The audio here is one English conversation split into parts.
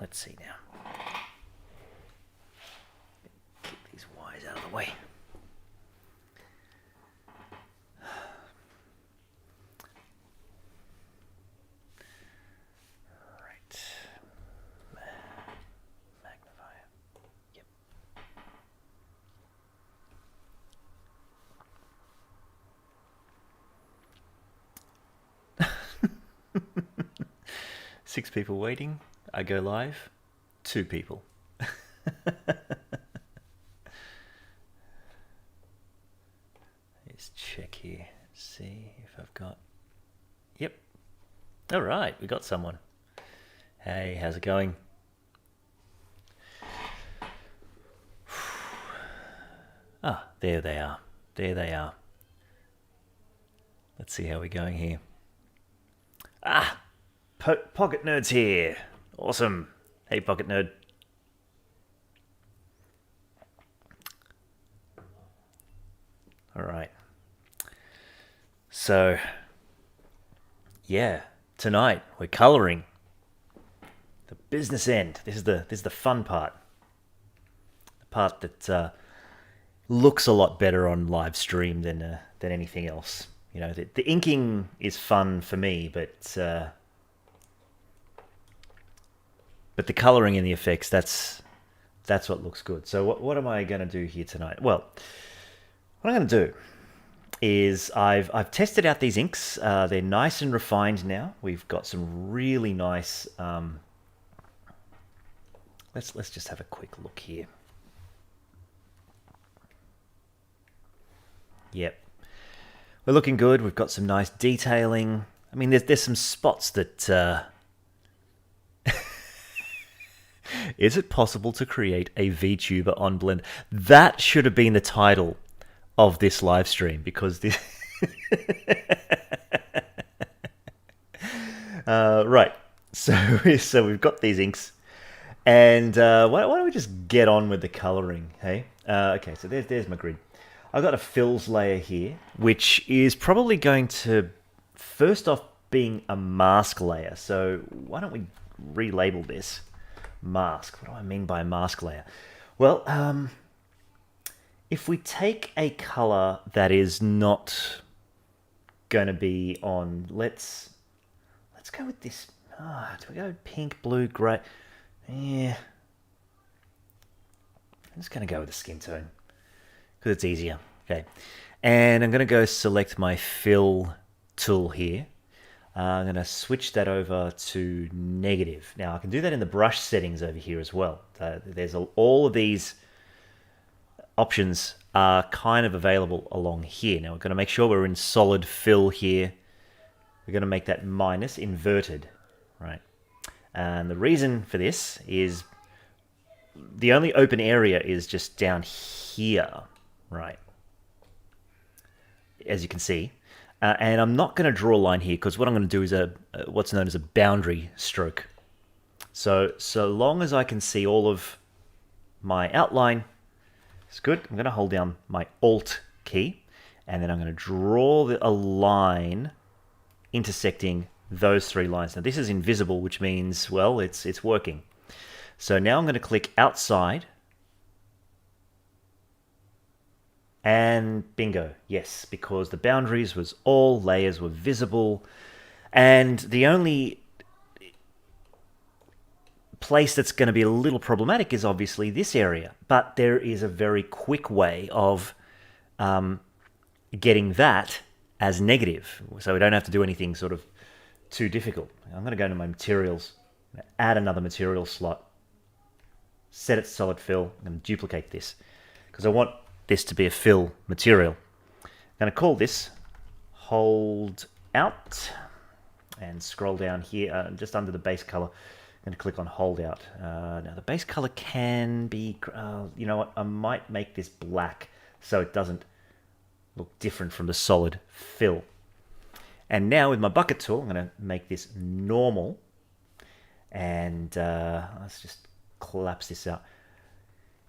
Let's see now. Keep these wires out of the way. Right. Magnifier. Yep. 6 people waiting. I go live. 2 people. Let's check here. See if I've got... Yep. All right, we got someone. Hey, how's it going? Ah, there they are. There they are. Let's see how we're going here. Ah! Pocket Nerd's here. Awesome. Hey, Pocket Nerd. All right. So, yeah, tonight we're coloring the business end. This is the fun part. The part that looks a lot better on live stream than anything else. You know, the inking is fun for me, but the coloring and the effects, that's what looks good. So what am I going to do here tonight? Well, what I'm going to do is I've tested out these inks. They're nice and refined now. We've got some really nice... Let's just have a quick look here. Yep. We're looking good. We've got some nice detailing. I mean, there's some spots that... Is it possible to create a VTuber on Blend? That should have been the title of this live stream, because this... right. So we've got these inks. And why don't we just get on with the coloring, hey? Okay, so there's my grid. I've got a fills layer here, which is probably going to, first off, being a mask layer. So why don't we relabel this mask? What do I mean by mask layer? Well, if we take a color that is not going to be on, let's go with this. Do we go pink, blue, gray? Yeah. I'm just going to go with the skin tone, because it's easier. Okay, and I'm going to go select my fill tool here. I'm going to switch that over to negative. Now I can do that in the brush settings over here as well. There's all of these options are kind of available along here. Now we're going to make sure we're in solid fill here. We're going to make that minus inverted, right? And the reason for this is the only open area is just down here, right? As you can see. And I'm not going to draw a line here, because what I'm going to do is what's known as a boundary stroke. So long as I can see all of my outline, it's good. I'm going to hold down my Alt key, and then I'm going to draw a line intersecting those 3 lines. Now this is invisible, which means, well, it's working. So now I'm going to click outside, and bingo, yes, because the boundaries was all layers were visible, and the only place that's going to be a little problematic is obviously this area, but there is a very quick way of getting that as negative, so we don't have to do anything sort of too difficult. I'm going to go to my materials, add another material slot, set it to solid fill. I'm going to duplicate this because I want this to be a fill material. I'm going to call this hold out and scroll down here just under the base color. I'm going to click on hold out. Now the base color can be, you know what, I might make this black so it doesn't look different from the solid fill. And now with my bucket tool, I'm going to make this normal, and let's just collapse this out.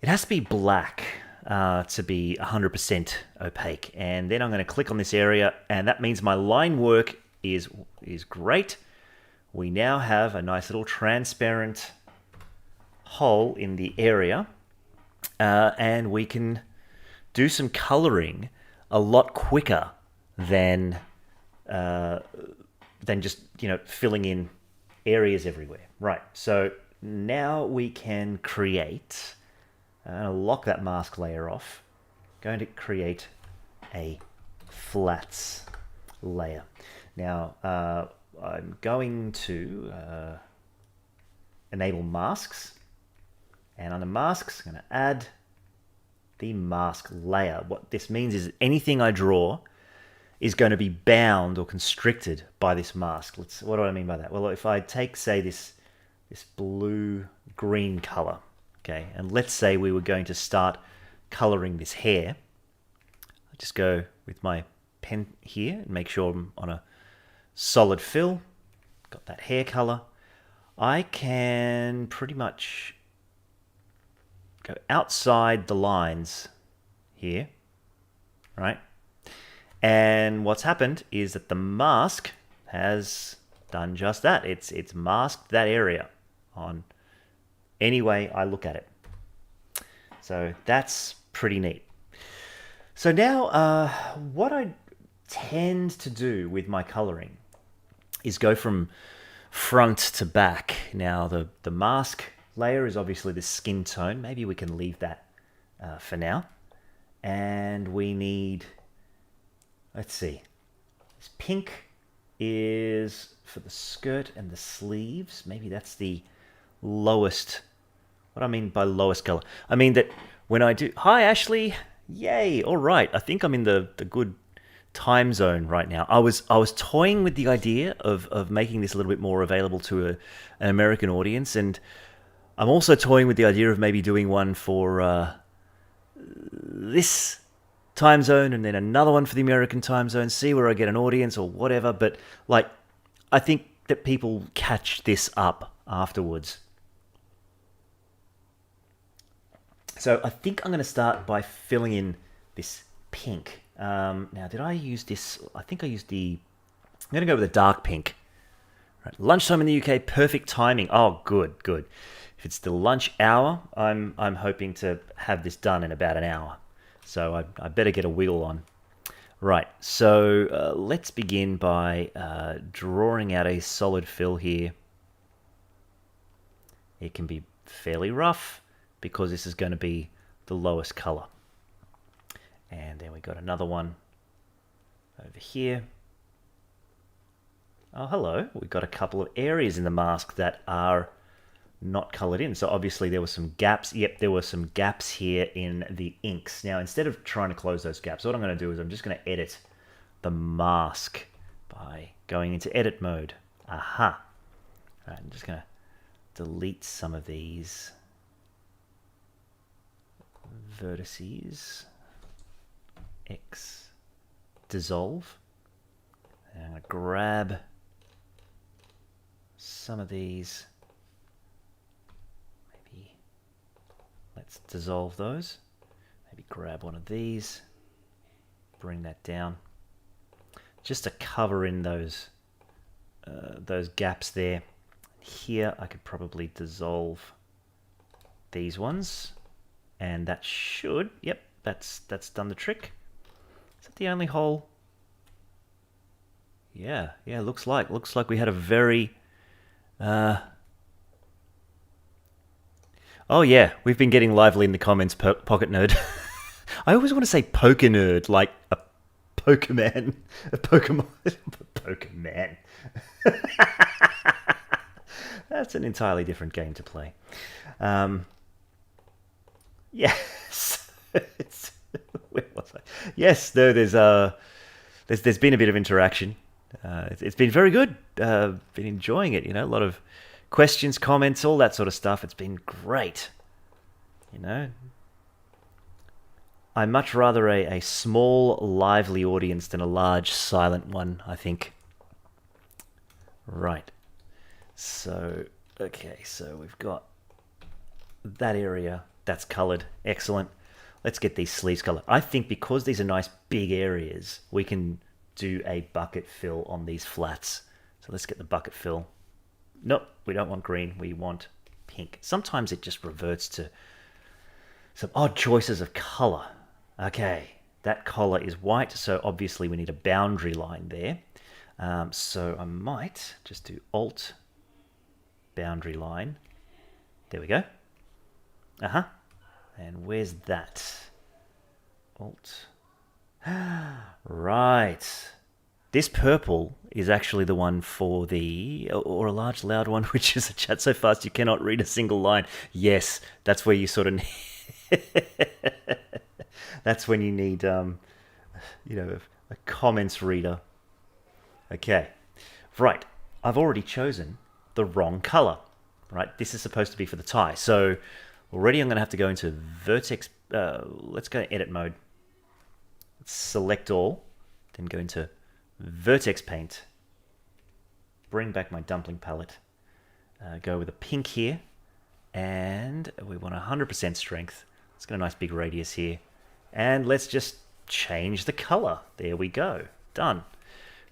It has to be black to be 100% opaque, and then I'm going to click on this area, and that means my line work is great. We now have a nice little transparent hole in the area, and we can do some coloring a lot quicker than just, you know, filling in areas everywhere. Right, so now we can create, lock that mask layer off, going to create a flats layer. Now, I'm going to enable masks, and under masks, I'm going to add the mask layer. What this means is anything I draw is going to be bound or constricted by this mask. What do I mean by that? Well, if I take, say, this blue-green color, okay, and let's say we were going to start coloring this hair, I just go with my pen here and make sure I'm on a solid fill, got that hair color. I can pretty much go outside the lines here, right? And what's happened is that the mask has done just that. It's masked that area on any way I look at it. So that's pretty neat. So now what I tend to do with my coloring is go from front to back. Now the mask layer is obviously the skin tone. Maybe we can leave that for now. And we need, let's see, this pink is for the skirt and the sleeves. Maybe that's the lowest. What I mean by lowest color, I mean that when I do, hi Ashley, yay, all right, I think I'm in the good time zone right now. I was toying with the idea of making this a little bit more available to an American audience, and I'm also toying with the idea of maybe doing one for this time zone and then another one for the American time zone, see where I get an audience or whatever. But like, I think that people catch this up afterwards. So I think I'm going to start by filling in this pink. Now, did I use this? I think I used I'm going to go with a dark pink. Right, lunchtime in the UK, perfect timing. Oh, good. If it's the lunch hour, I'm hoping to have this done in about an hour. So I better get a wiggle on. Right, so let's begin by drawing out a solid fill here. It can be fairly rough because this is going to be the lowest color. And then we got another one over here. Oh, hello. We've got a couple of areas in the mask that are not colored in. So obviously there were some gaps. Yep, there were some gaps here in the inks. Now, instead of trying to close those gaps, what I'm going to do is I'm just going to edit the mask by going into edit mode. Aha. All right, I'm just going to delete some of these vertices. X dissolve. And I'm going to grab some of these. Maybe let's dissolve those. Maybe grab one of these. Bring that down. Just to cover in those gaps there. Here I could probably dissolve these ones. And that should, yep, that's done the trick. Is that the only hole? Yeah, looks like we had a very oh yeah, we've been getting lively in the comments, Pocket Nerd. I always want to say Poker Nerd, like a Pokemon. A Pokemon. Pokemon. That's an entirely different game to play. Yes. Where was I? Yes, there's been a bit of interaction. It's been very good. Been enjoying it, a lot of questions, comments, all that sort of stuff. It's been great. I'm much rather a small, lively audience than a large, silent one, I think. Right. So, okay, so we've got that area. That's colored. Excellent. Let's get these sleeves colored. I think because these are nice big areas, we can do a bucket fill on these flats. So let's get the bucket fill. Nope, we don't want green. We want pink. Sometimes it just reverts to some odd choices of color. Okay, that collar is white, so obviously we need a boundary line there. So I might just do Alt boundary line. There we go. And where's that? Alt. Right. This purple is actually the one for the, or a large loud one, which is a chat so fast you cannot read a single line. Yes, that's where you sort of that's when you need, a comments reader. Okay, right. I've already chosen the wrong color, right? This is supposed to be for the tie. So already I'm going to have to go into vertex. Let's go edit mode. Let's select all, then go into vertex paint. Bring back my dumpling palette. Go with a pink here. And we want 100% strength. Let's get a nice big radius here. And let's just change the color. There we go. Done.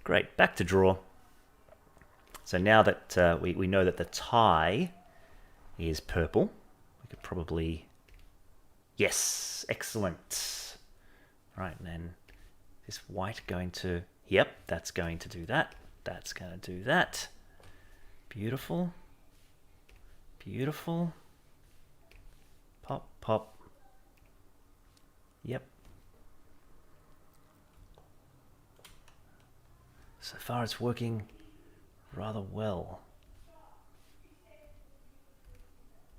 Great. Back to draw. So now that we know that the tie is purple, we could probably... Yes! Excellent. Right, and then this white going to... Yep, that's going to do that. That's going to do that. Beautiful. Beautiful. Pop, pop. Yep. So far it's working rather well.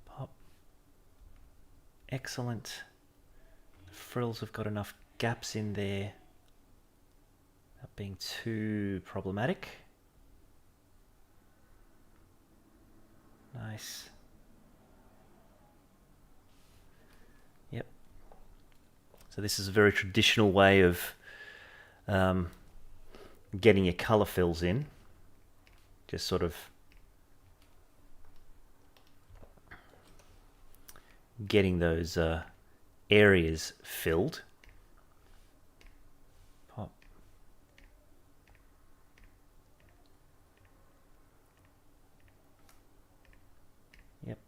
Pop. Excellent. The frills have got enough gaps in there. Not being too problematic. Nice. Yep. So this is a very traditional way of getting your color fills in. Just sort of getting those areas filled. Pop. Yep.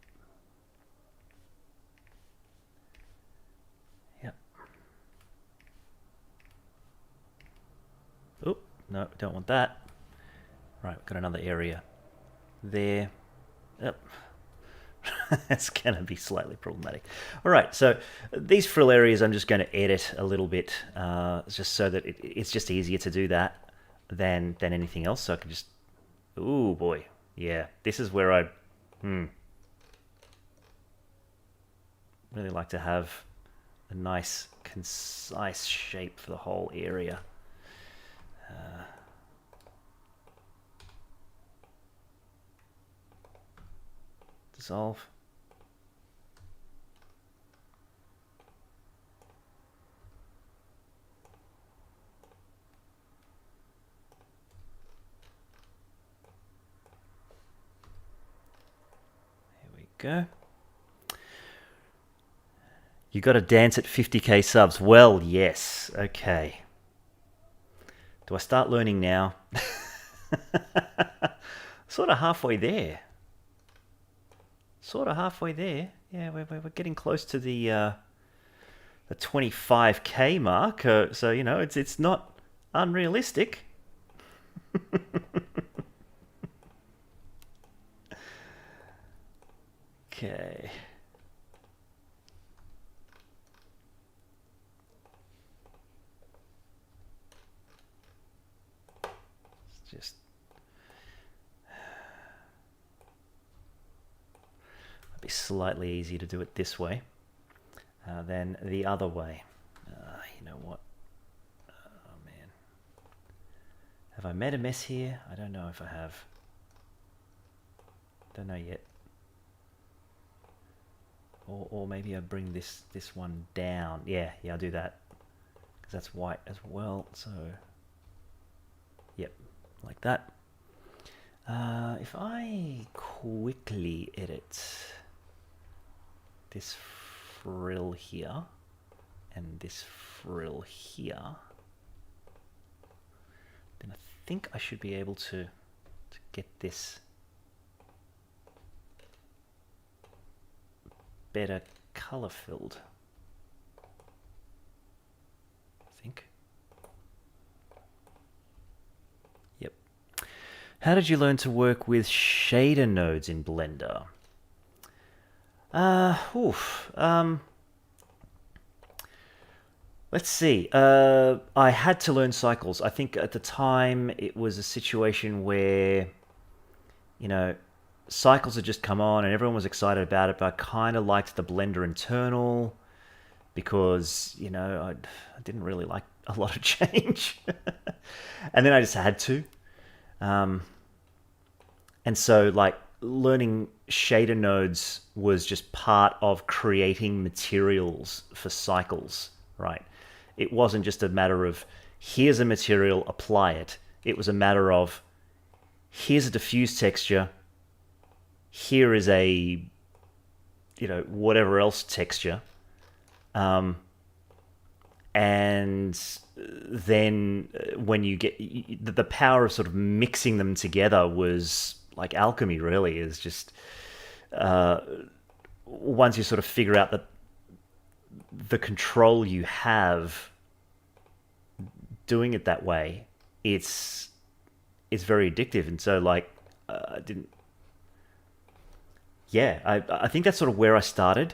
Yep. Oh, no, don't want that. Right, we've got another area there. Yep. That's going to be slightly problematic. All right, so these frill areas I'm just going to edit a little bit, just so that it's just easier to do that than anything else. So I can just... Ooh, boy. Yeah, this is where I really like to have a nice, concise shape for the whole area. Dissolve. Here we go. You got to dance at 50k subs. Well, yes. Okay. Do I start learning now? Sort of halfway there. Sort of halfway there. Yeah, we're getting close to the 25k mark. So you know, it's not unrealistic. Okay. It's just... It'd be slightly easier to do it this way than the other way. You know what? Oh, man. Have I made a mess here? I don't know if I have. Don't know yet. Or maybe I bring this one down. Yeah, I'll do that. Because that's white as well, so... Yep, like that. If I quickly edit this frill here and this frill here, then I think I should be able to get this better color filled, I think. Yep. How did you learn to work with shader nodes in Blender? Let's see. I had to learn cycles. I think at the time it was a situation where, you know, cycles had just come on and everyone was excited about it, but I kind of liked the Blender internal because, you know, I didn't really like a lot of change. And then I just had to. And so, like, learning shader nodes was just part of creating materials for cycles, right? It wasn't just a matter of, here's a material, apply it. It was a matter of, here's a diffuse texture, here is a, you know, whatever else texture. And then when you get, the power of sort of mixing them together was like alchemy, really. Is just, once you sort of figure out that the control you have doing it that way, it's very addictive. And so, like, I didn't. Yeah, I think that's sort of where I started,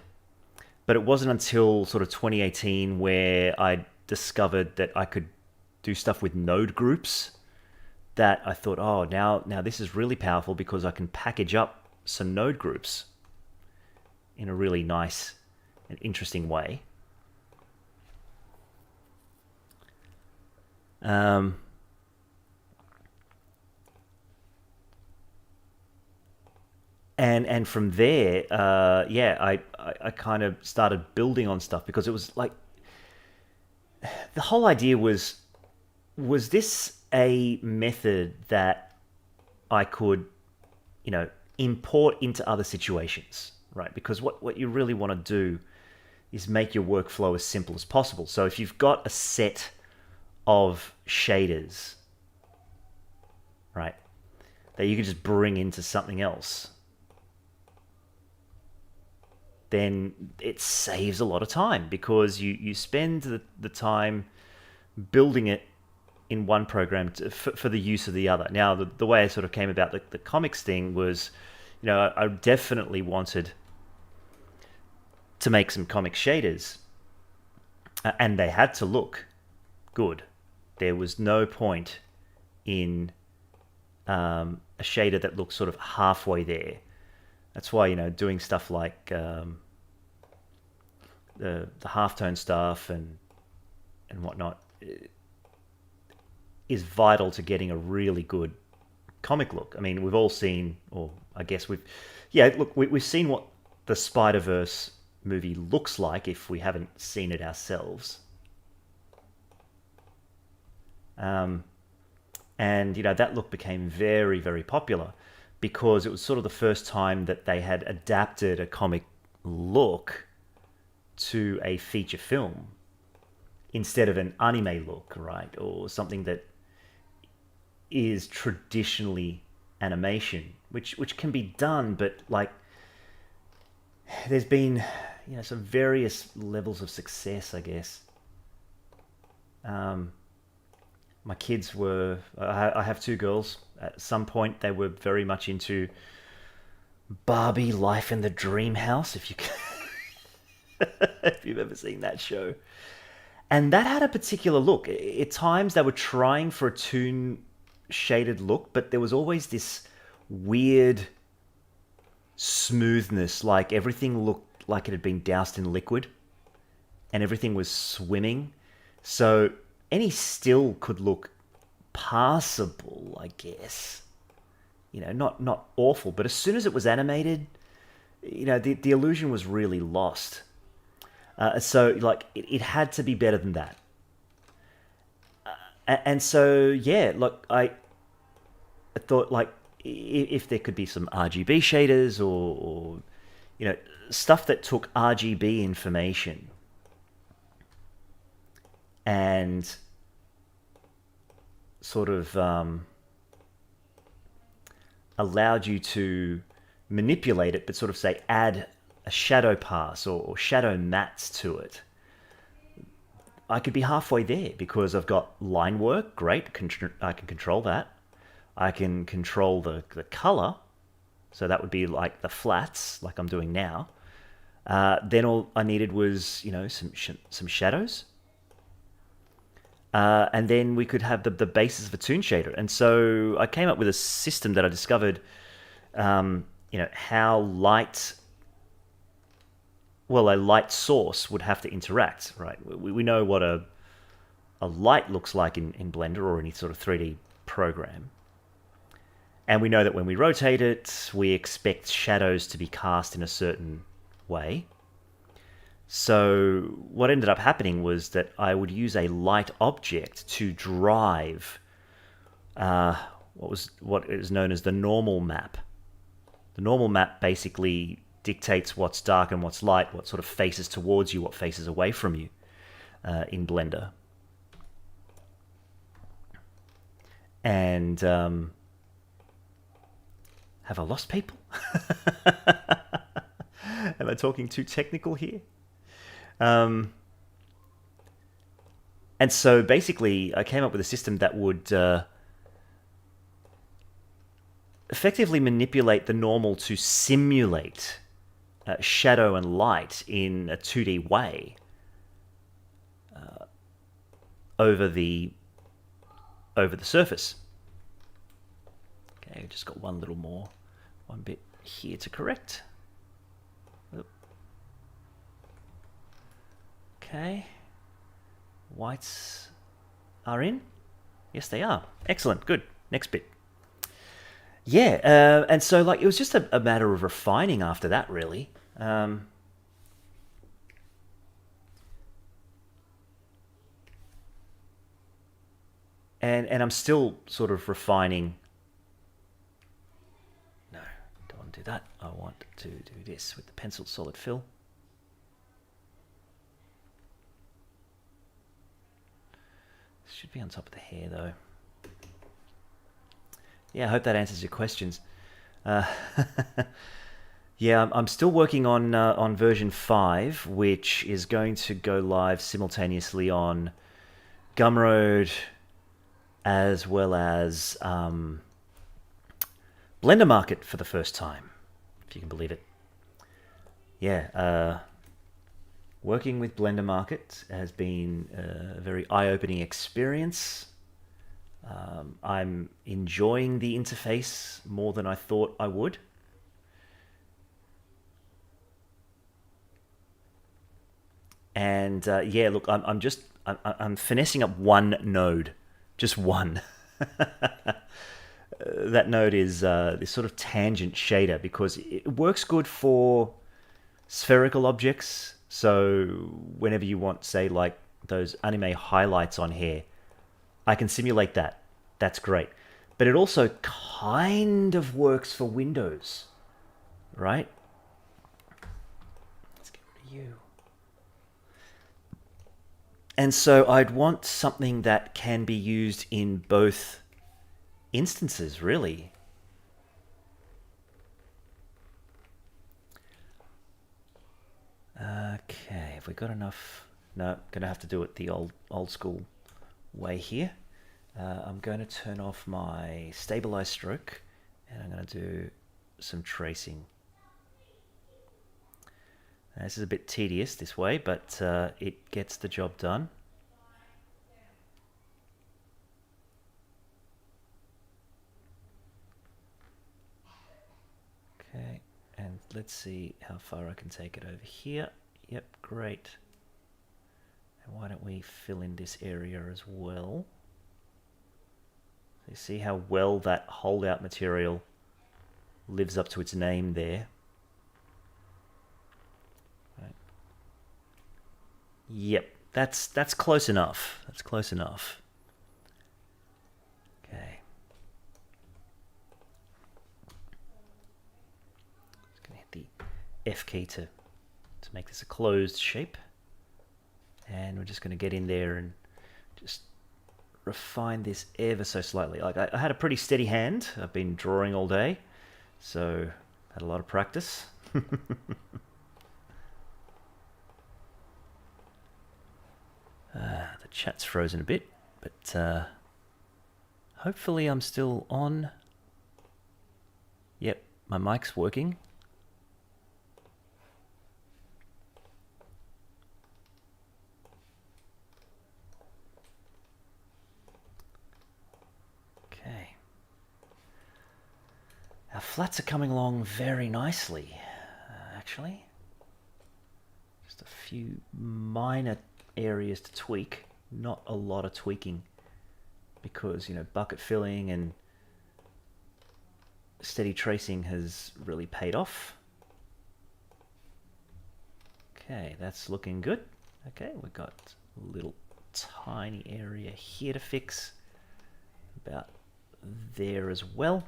but it wasn't until sort of 2018 where I discovered that I could do stuff with node groups that I thought, oh, now this is really powerful because I can package up some node groups in a really nice and interesting way. And from there, I kind of started building on stuff because it was like the whole idea was this a method that I could, you know, import into other situations, right? Because what you really want to do is make your workflow as simple as possible. So if you've got a set of shaders, right, that you can just bring into something else, then it saves a lot of time because you spend the time building it in one program for the use of the other. Now, the way I sort of came about the comics thing was, you know, I definitely wanted to make some comic shaders, and they had to look good. There was no point in a shader that looked sort of halfway there. That's why, you know, doing stuff like the halftone stuff and whatnot is vital to getting a really good comic look. I mean, we've all seen, or I guess we've seen what the Spider-Verse movie looks like if we haven't seen it ourselves. And, you know, that look became very, very popular because it was sort of the first time that they had adapted a comic look to a feature film instead of an anime look, right? Or something that is traditionally animation, which can be done, but like there's been, you know, some various levels of success, I guess. My kids were, I have two girls. At some point, they were very much into Barbie Life in the Dream House, if you can, if you've ever seen that show. And that had a particular look. At times, they were trying for a toon shaded look, but there was always this weird smoothness, like everything looked like it had been doused in liquid and everything was swimming. So any still could look passable, I guess. You know, not awful, but as soon as it was animated, you know, the illusion was really lost. So, like, it had to be better than that. And so, yeah, look, I thought, like, if there could be some RGB shaders or you know, stuff that took RGB information and sort of allowed you to manipulate it, but sort of say add shadow pass or shadow mats to it, I could be halfway there because I've got line work. Great, I can control that. I can control the color, so that would be like the flats, like I'm doing now. Then all I needed was, some shadows. And then we could have the basis of a toon shader. And so I came up with a system that I discovered, how light, well, a light source would have to interact, right? We know what a light looks like in Blender or any sort of 3D program. And we know that when we rotate it, we expect shadows to be cast in a certain way. So what ended up happening was that I would use a light object to drive what is known as the normal map. The normal map basically dictates what's dark and what's light, what sort of faces towards you, what faces away from you in Blender. And have I lost people? Am I talking too technical here? And so basically I came up with a system that would effectively manipulate the normal to simulate shadow and light in a 2D way over the surface. Okay, just got one bit here to correct. Okay, whites are in. Yes, they are. Excellent. Good. Next bit. Yeah, and so it was just a matter of refining after that, really. And I'm still sort of refining. No, don't want to do that. I want to do this with the pencil solid fill. Should be on top of the hair, though. Yeah, I hope that answers your questions. Yeah, I'm still working on version 5, which is going to go live simultaneously on Gumroad as well as Blender Market for the first time, if you can believe it. Yeah, working with Blender Market has been a very eye-opening experience. I'm enjoying the interface more than I thought I would. And yeah, look, I'm finessing up one node, just one. That node is this sort of tangent shader because it works good for spherical objects. So whenever you want, say, like those anime highlights on here, I can simulate that. That's great. But it also kind of works for Windows, right? Let's get rid of you. And so I'd want something that can be used in both instances, really. Okay, have we got enough? No, gonna have to do it the old school way here. I'm going to turn off my stabilize stroke and I'm going to do some tracing. Now, this is a bit tedious this way, but it gets the job done. Okay, and let's see how far I can take it over here. Yep, great. And why don't we fill in this area as well? So you see how well that holdout material lives up to its name there. Right. Yep, that's close enough. That's close enough. Okay. Just gonna hit the F key to make this a closed shape. And we're just gonna get in there and just refine this ever so slightly. Like I had a pretty steady hand. I've been drawing all day, so had a lot of practice. Chat's frozen a bit, but hopefully I'm still on. Yep, my mic's working. Okay. Our flats are coming along very nicely, actually. Just a few minor areas to tweak, not a lot of tweaking, because, you know, bucket filling and steady tracing has really paid off. Okay, that's looking good. Okay, we've got a little tiny area here to fix, about there as well.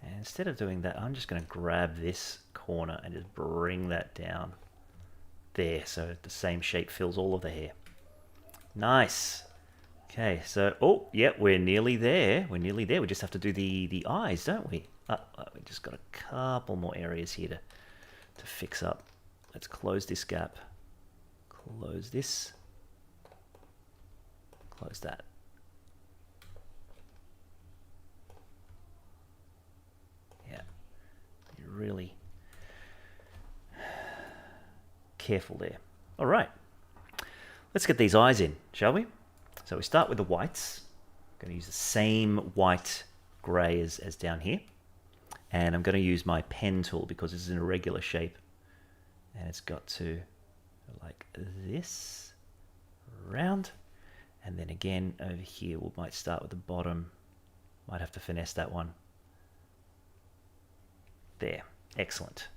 And instead of doing that, I'm just going to grab this corner and just bring that down there, so the same shape fills all of the hair. Nice. Okay, so, oh, yeah, we're nearly there. We're nearly there. We just have to do the eyes, don't we? We just got a couple more areas here to fix up. Let's close this gap. Close this. Close that. Yeah, you're really careful there. All right, let's get these eyes in, shall we? So we start with the whites. I'm going to use the same white grey as down here. And I'm going to use my pen tool because this is an irregular shape. And it's got to go like this, round. And then again over here, we might start with the bottom. Might have to finesse that one. There, excellent.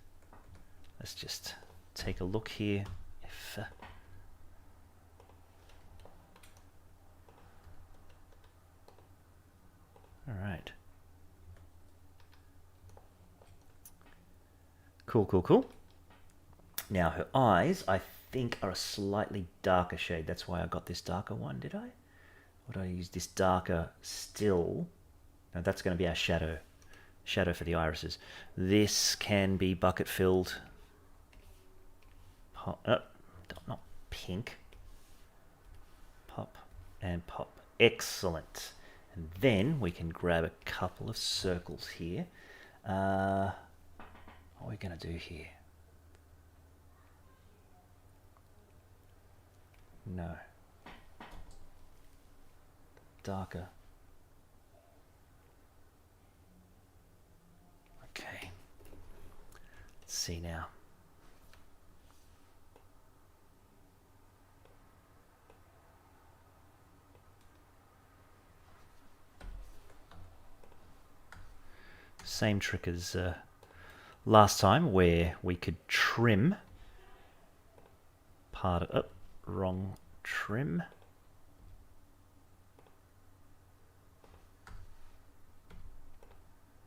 Let's just take a look here. If all right. Cool, cool, cool. Now her eyes, I think, are a slightly darker shade. That's why I got this darker one, did I? Or did I use this darker still? No, that's going to be our shadow. Shadow for the irises. This can be bucket filled. Pop, not pink. Pop and pop. Excellent. And then we can grab a couple of circles here. What are we going to do here? No. Darker. Okay. Let's see now. Same trick as last time, where we could trim part of... Oh, wrong trim.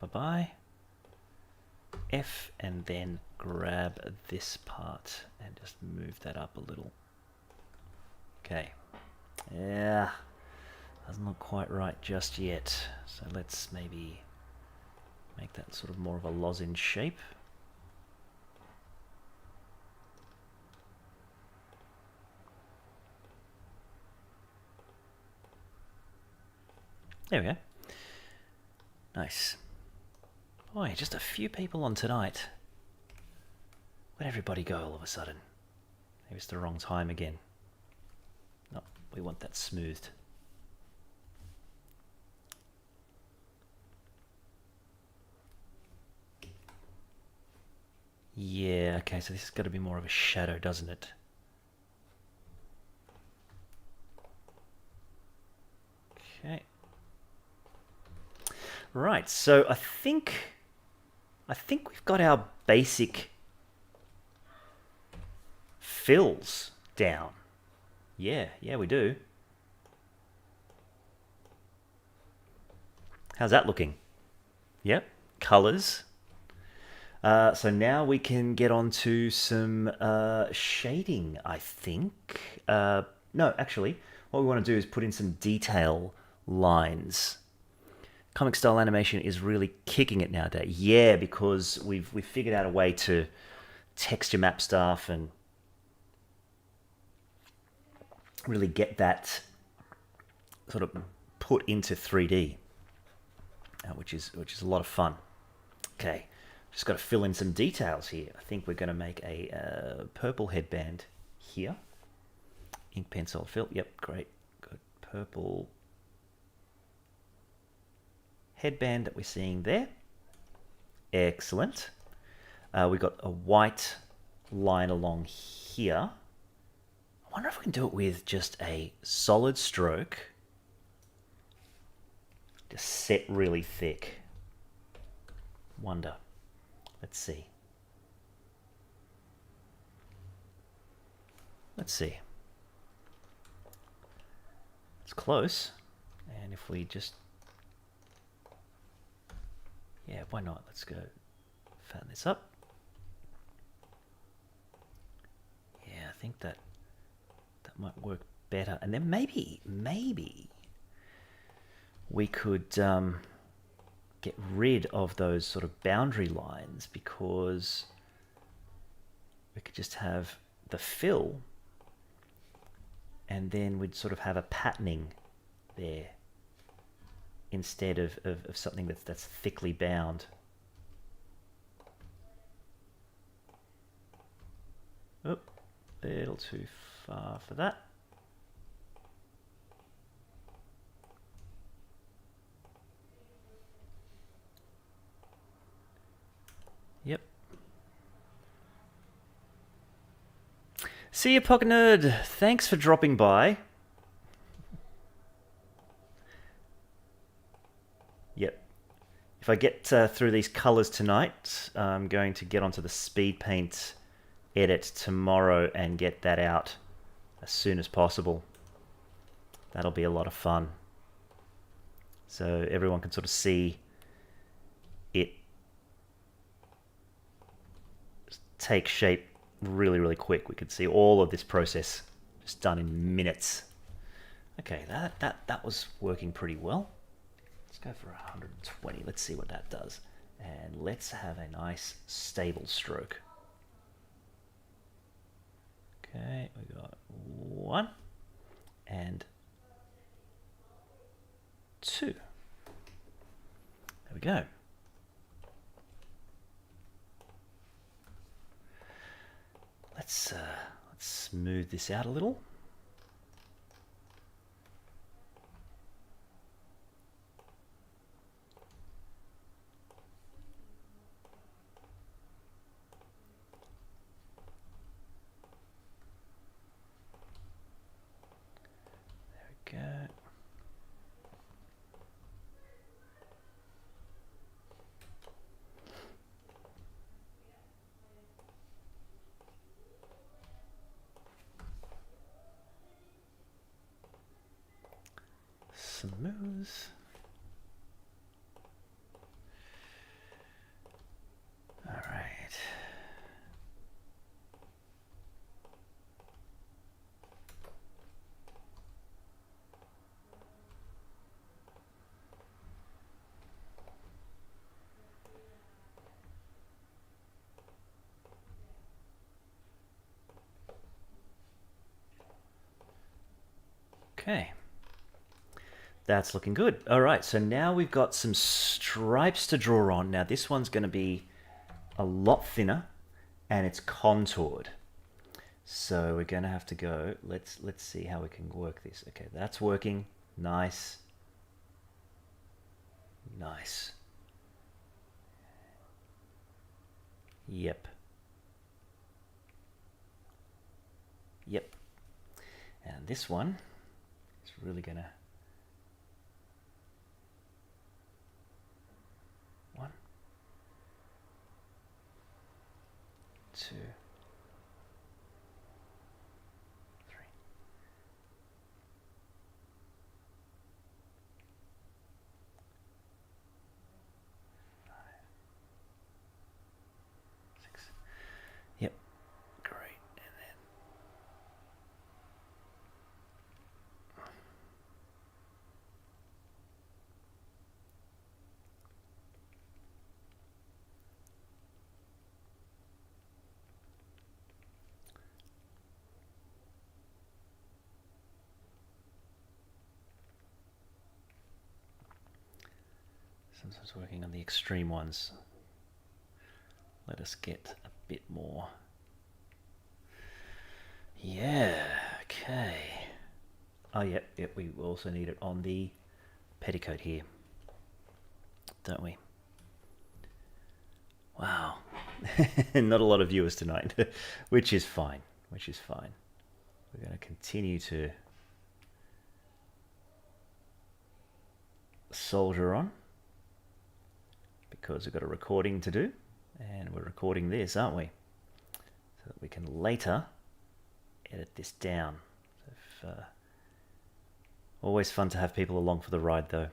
Bye-bye. F, and then grab this part and just move that up a little. Okay. Yeah. Doesn't look quite right just yet. So let's maybe make that sort of more of a lozenge shape. There we go. Nice. Boy, just a few people on tonight. Where'd everybody go all of a sudden? Maybe it's the wrong time again. No, we want that smoothed. Yeah, okay, so this has got to be more of a shadow, doesn't it? Okay. Right, so I think we've got our basic fills down. Yeah, we do. How's that looking? Yep, colors. So now we can get on to some shading, I think. No, actually, what we want to do is put in some detail lines. Comic style animation is really kicking it nowadays. Yeah, because we've figured out a way to texture map stuff and really get that sort of put into 3D, which is a lot of fun. Okay, just got to fill in some details here. I think we're going to make a purple headband here. Ink pen solid fill. Yep, great. Good purple headband that we're seeing there. Excellent. We've got a white line along here. I wonder if we can do it with just a solid stroke. Just set really thick. Wonder. Let's see. Let's see. It's close. And if we just... yeah, why not? Let's go fatten this up. Yeah, I think that might work better. And then maybe we could get rid of those sort of boundary lines, because we could just have the fill and then we'd sort of have a patterning there instead of something that's thickly bound. Oh, a little too far for that. Yep. See you, Pocket Nerd. Thanks for dropping by. Yep. If I get through these colors tonight, I'm going to get onto the Speedpaint edit tomorrow and get that out as soon as possible. That'll be a lot of fun. So everyone can sort of see it take shape really, really quick. We could see all of this process just done in minutes. Okay, that was working pretty well. Let's go for 120. Let's see what that does. And let's have a nice stable stroke. Okay, we got 1 and 2. There we go. Let's smooth this out a little. There we go. Smooth. All right. Okay. That's looking good. All right, so now we've got some stripes to draw on. Now this one's going to be a lot thinner and it's contoured. So we're going to have to go, let's see how we can work this. Okay, that's working. Nice. Nice. Yep. Yep. And this one is really going to... 1, 2, 3, 5, 6. Yep, great. And then Sometimes working on the extreme ones. Let us get a bit more. Yeah, okay. Oh, yep, we also need it on the petticoat here, don't we? Wow. Not a lot of viewers tonight, which is fine, which is fine. We're going to continue to soldier on because we've got a recording to do, and we're recording this, aren't we? So that we can later edit this down. So if, always fun to have people along for the ride, though.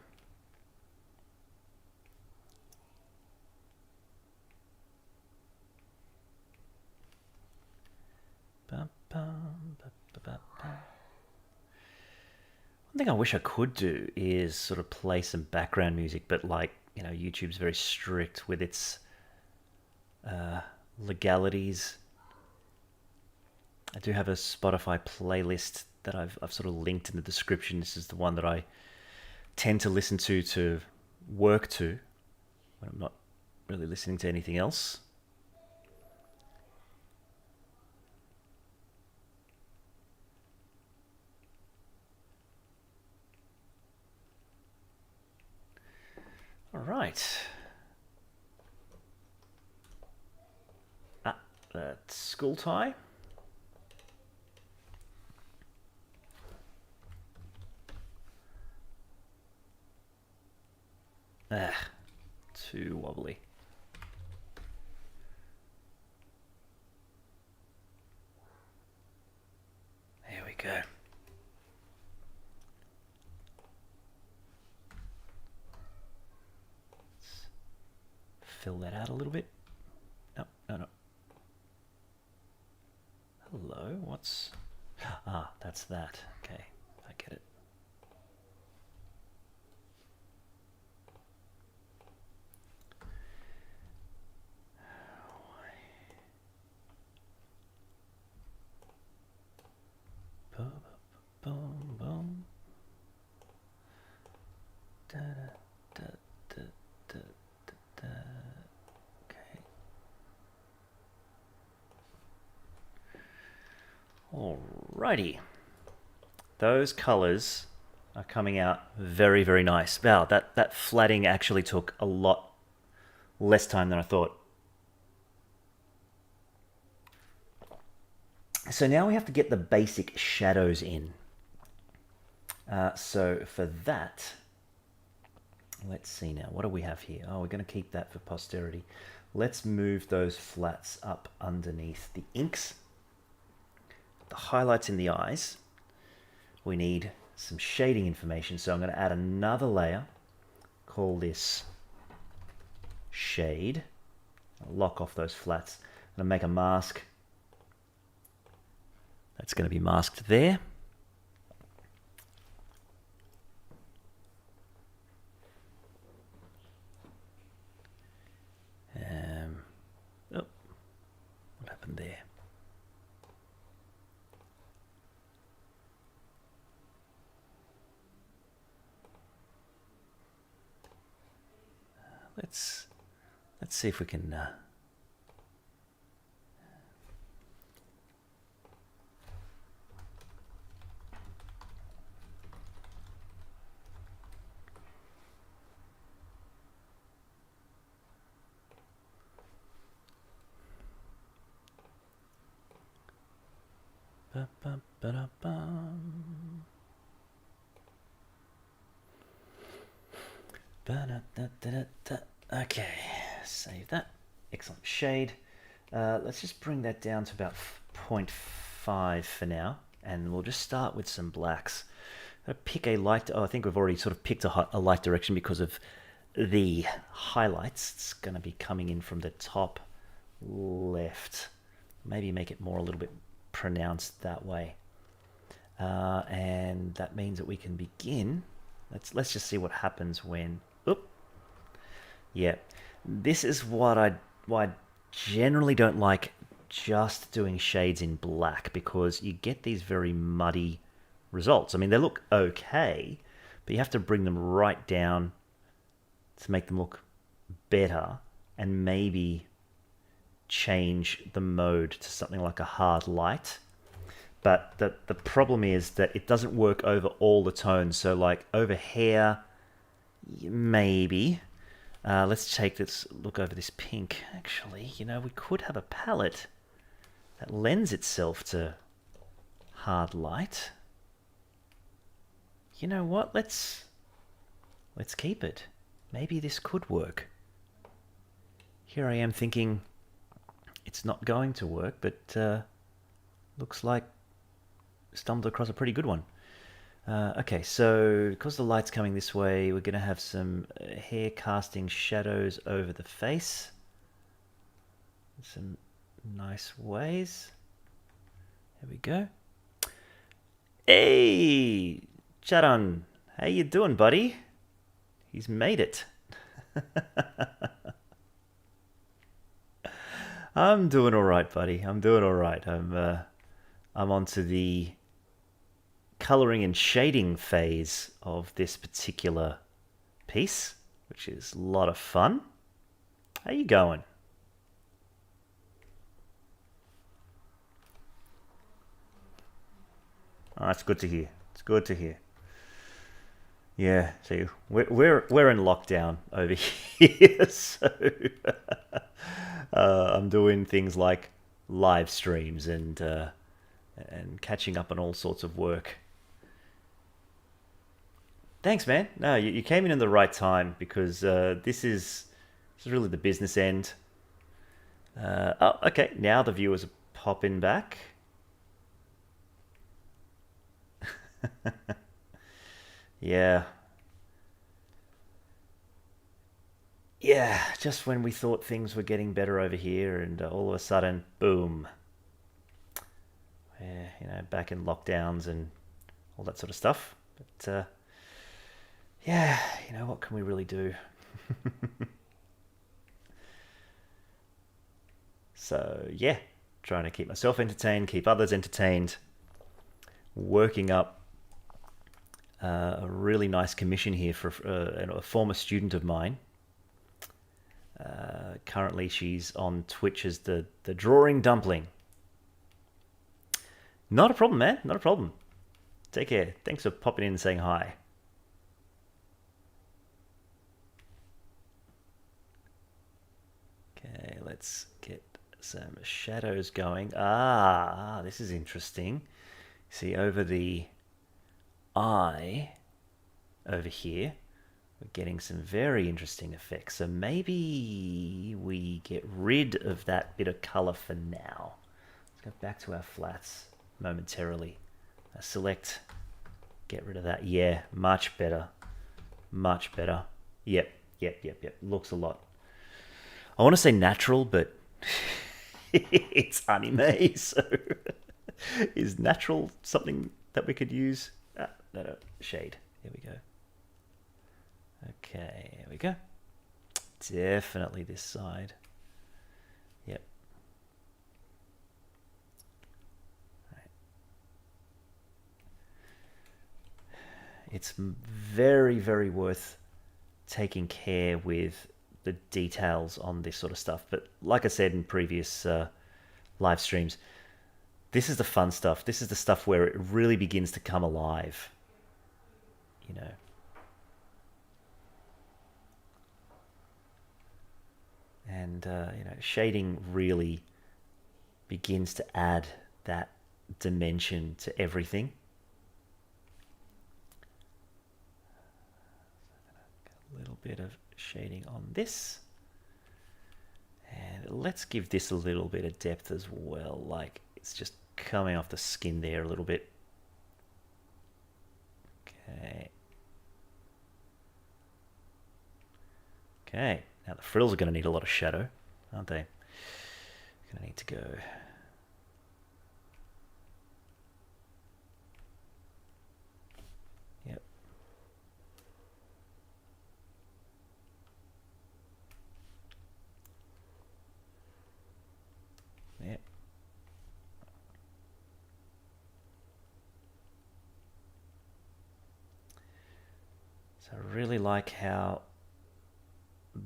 One thing I wish I could do is sort of play some background music, but like, you know, YouTube's very strict with its legalities. I do have a Spotify playlist that I've sort of linked in the description. This is the one that I tend to listen to work to when I'm not really listening to anything else. All right. That school tie. Too wobbly. There we go. Let's fill that out a little bit. No. Hello, what's... Ah, that's that. Okay, I get it. Boom, boom, boom. Da, da, da, da, da, da. Okay. Alrighty. Those colors are coming out very, very nice. Wow, that flatting actually took a lot less time than I thought. So now we have to get the basic shadows in. So for that, let's see now. What do we have here? Oh, we're going to keep that for posterity. Let's move those flats up underneath the inks. The highlights in the eyes. We need some shading information. So I'm going to add another layer. Call this shade. I'll lock off those flats. I'm going to make a mask. That's going to be masked there. Oh, what happened there? Let's see if we can. Okay, save that. Excellent shade. Let's just bring that down to about 0.5 for now, and we'll just start with some blacks. I'll pick a light. Oh, I think we've already sort of picked a light direction because of the highlights. It's going to be coming in from the top left. Maybe make it more a little bit pronounced that way. And that means that we can begin. Let's just see what happens when. Oop. Yeah, this is why I generally don't like just doing shades in black, because you get these very muddy results. I mean, they look okay, but you have to bring them right down to make them look better, and maybe change the mode to something like a hard light. But the problem is that it doesn't work over all the tones. So like over here, maybe. Let's take this look over this pink. Actually, you know, we could have a palette that lends itself to hard light. You know what? Let's keep it. Maybe this could work. Here I am thinking it's not going to work, but looks like stumbled across a pretty good one. Okay, so because the light's coming this way, we're going to have some hair casting shadows over the face. Some nice ways. There we go. Hey, Charan, how you doing, buddy? He's made it. I'm doing all right, buddy. I'm doing all right. I'm on to the coloring and shading phase of this particular piece, which is a lot of fun. How you going? Oh, that's good to hear. It's good to hear. Yeah, see, we're in lockdown over here, so I'm doing things like live streams and catching up on all sorts of work. Thanks, man. No, you came in the right time because this is really the business end. Oh, okay. Now the viewers are popping back. Yeah. Yeah, just when we thought things were getting better over here, and all of a sudden, boom. Yeah, you know, back in lockdowns and all that sort of stuff. But yeah, you know, what can we really do? So yeah, trying to keep myself entertained, keep others entertained, working up a really nice commission here for a former student of mine. Currently, she's on Twitch as the Drawing Dumpling. Not a problem, man. Not a problem. Take care. Thanks for popping in and saying hi. Okay, let's get some shadows going. Ah, this is interesting. See, over the eye, over here, we're getting some very interesting effects. So maybe we get rid of that bit of color for now. Let's go back to our flats momentarily. Select, get rid of that. Yeah, much better. Much better. Yep. Looks a lot. I want to say natural, but it's anime, so is natural something that we could use? No, shade. Here we go. Okay, here we go. Definitely this side. Yep. Right. It's very, very worth taking care with the details on this sort of stuff. But like I said in previous live streams, this is the fun stuff. This is the stuff where it really begins to come alive. You know. And you know, shading really begins to add that dimension to everything. A little bit of shading on this, and let's give this a little bit of depth as well, like it's just coming off the skin there a little bit. Okay, now the frills are going to need a lot of shadow, aren't they? Going to need to go yep. Yep. So I really like how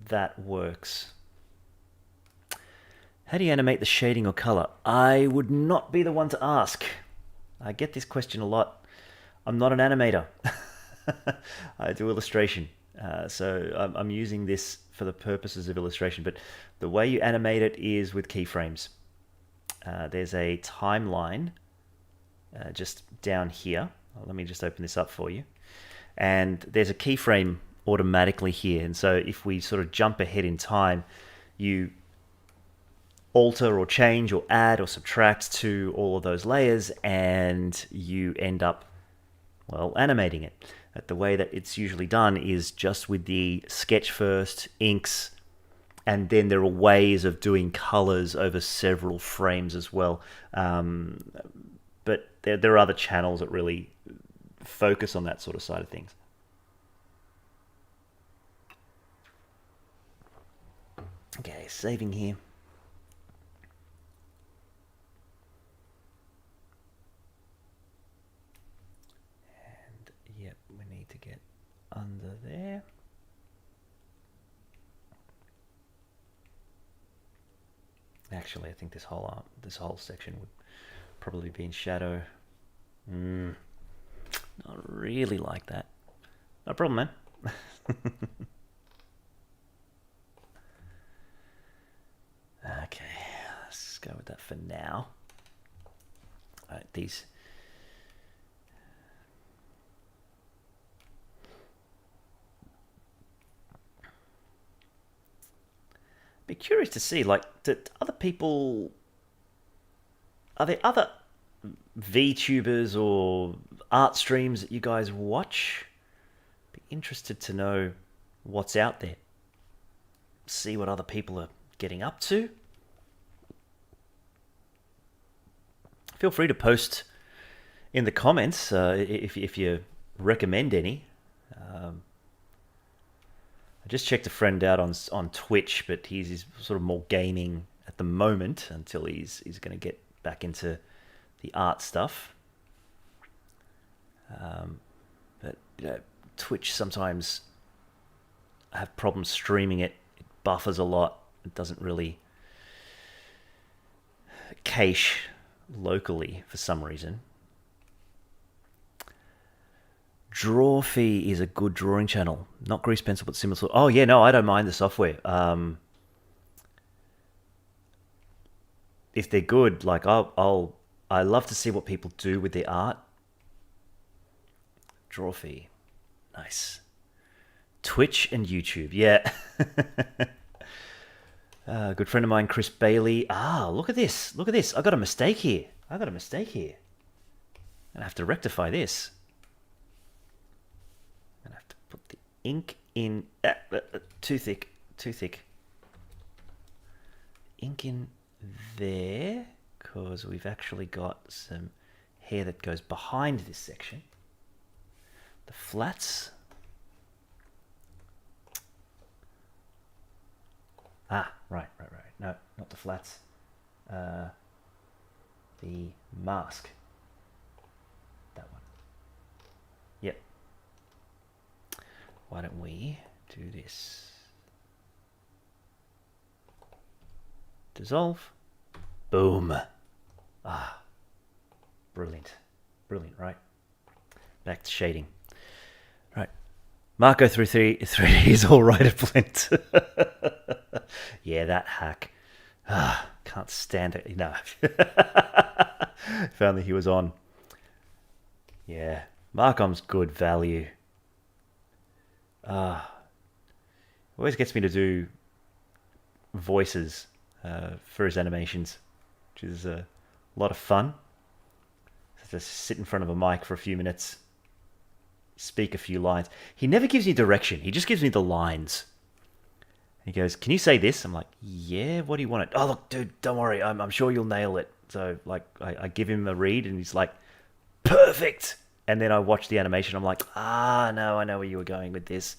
that works. How do you animate the shading or color? I would not be the one to ask. I get this question a lot. I'm not an animator. I do illustration. So I'm using this for the purposes of illustration. But the way you animate it is with keyframes. There's a timeline just down here. Let me just open this up for you. And there's a keyframe automatically here. And so if we sort of jump ahead in time, you alter or change or add or subtract to all of those layers, and you end up, well, animating it. The way that it's usually done is just with the sketch first, inks, and then there are ways of doing colors over several frames as well. But there are other channels that really focus on that sort of side of things. Okay, saving here. And yep, we need to get under there. Actually, I think this whole section would probably be in shadow. Not really like that. No problem, man. Okay, let's go with that for now. All right, these. Be curious to see, like, did other people, are there other VTubers or art streams that you guys watch? Be interested to know what's out there. See what other people are getting up to. Feel free to post in the comments if you recommend any. I just checked a friend out on Twitch, but he's sort of more gaming at the moment until he's going to get back into the art stuff. But you know, Twitch sometimes I have problems streaming it. It buffers a lot. It doesn't really cache locally for some reason. Drawfee is a good drawing channel. Not Grease Pencil, but similar. Oh yeah, no, I don't mind the software. If they're good, like I love to see what people do with their art. Drawfee, nice. Twitch and YouTube, yeah. Good friend of mine, Chris Bailey. Look at this. Look at this. I got a mistake here. I'm gonna have to rectify this. I'm gonna have to put the ink in. Too thick. Ink in there, because we've actually got some hair that goes behind this section. The flats. Right. No, not the flats. The mask. That one. Yep. Why don't we do this? Dissolve. Boom. Brilliant. Brilliant, right? Back to shading. Right. Marco 3D is all right at Blint. Yeah, that hack. Can't stand it. No. If only he was on. Yeah. Marcom's good value. Always gets me to do voices for his animations, which is a lot of fun. Just sit in front of a mic for a few minutes, speak a few lines. He never gives me direction. He just gives me the lines. He goes, "Can you say this?" I'm like, "Yeah, what do you want it?" "Oh, look, dude, don't worry. I'm sure you'll nail it." So, like, I give him a read, and he's like, "Perfect." And then I watch the animation. I'm like, no, I know where you were going with this.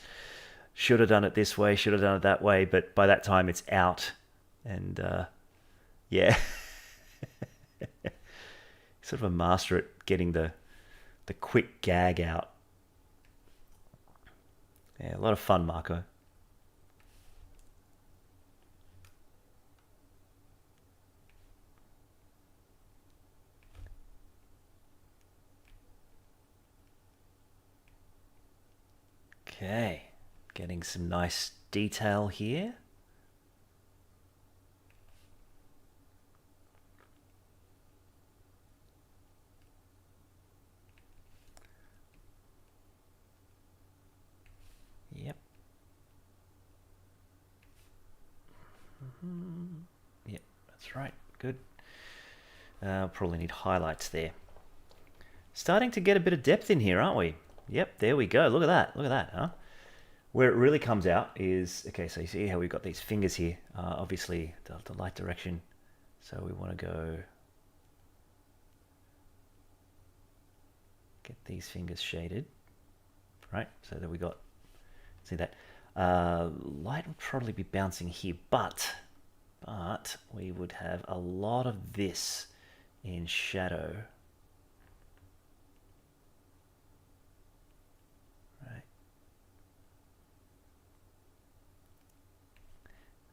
Should have done it this way. Should have done it that way. But by that time, it's out. And, yeah. Sort of a master at getting the quick gag out. Yeah, a lot of fun, Marco. Okay, getting some nice detail here. Yep. Yep, that's right. Good. Probably need highlights there. Starting to get a bit of depth in here, aren't we? Yep, there we go. Look at that. Look at that, huh? Where it really comes out is, okay, so you see how we've got these fingers here. Obviously, the light direction. So we want to go get these fingers shaded, right? So that we got, see that? Light would probably be bouncing here, but we would have a lot of this in shadow. Right.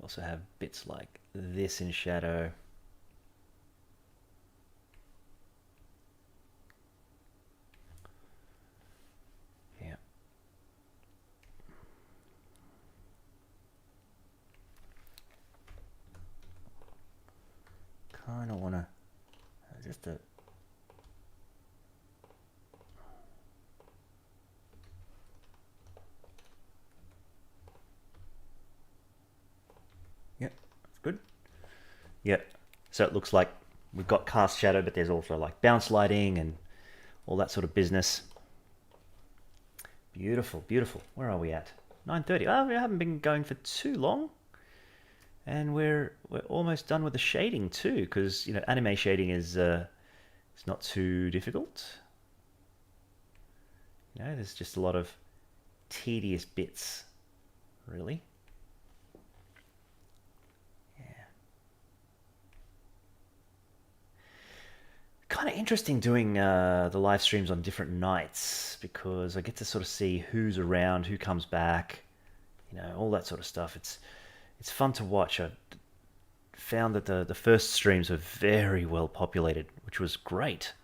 Also have bits like this in shadow. Yeah. Kind of want to just a yep, that's good. Yep. So it looks like we've got cast shadow, but there's also like bounce lighting and all that sort of business. Beautiful, beautiful. Where are we at? 9:30. Oh, we haven't been going for too long. And we're almost done with the shading too, because you know anime shading is it's not too difficult. You know, there's just a lot of tedious bits, really. Yeah. Kind of interesting doing the live streams on different nights because I get to sort of see who's around, who comes back, you know, all that sort of stuff. It's fun to watch. I found that the first streams were very well populated, which was great.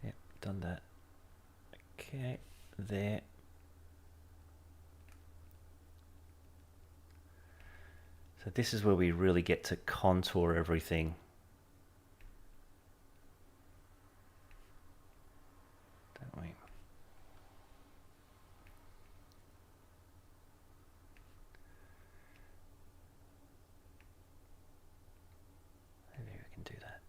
Yep, done that. Okay, there. So this is where we really get to contour everything. Don't we? Maybe we can do that.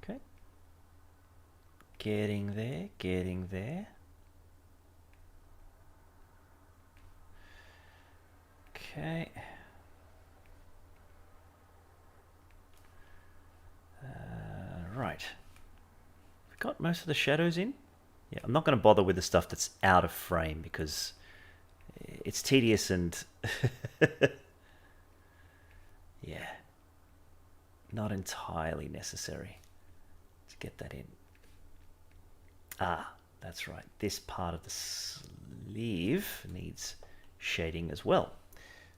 Okay. Getting there, getting there. Okay. Right. We've got most of the shadows in. Yeah, I'm not going to bother with the stuff that's out of frame because it's tedious and yeah, not entirely necessary to get that in. Ah, that's right. This part of the sleeve needs shading as well.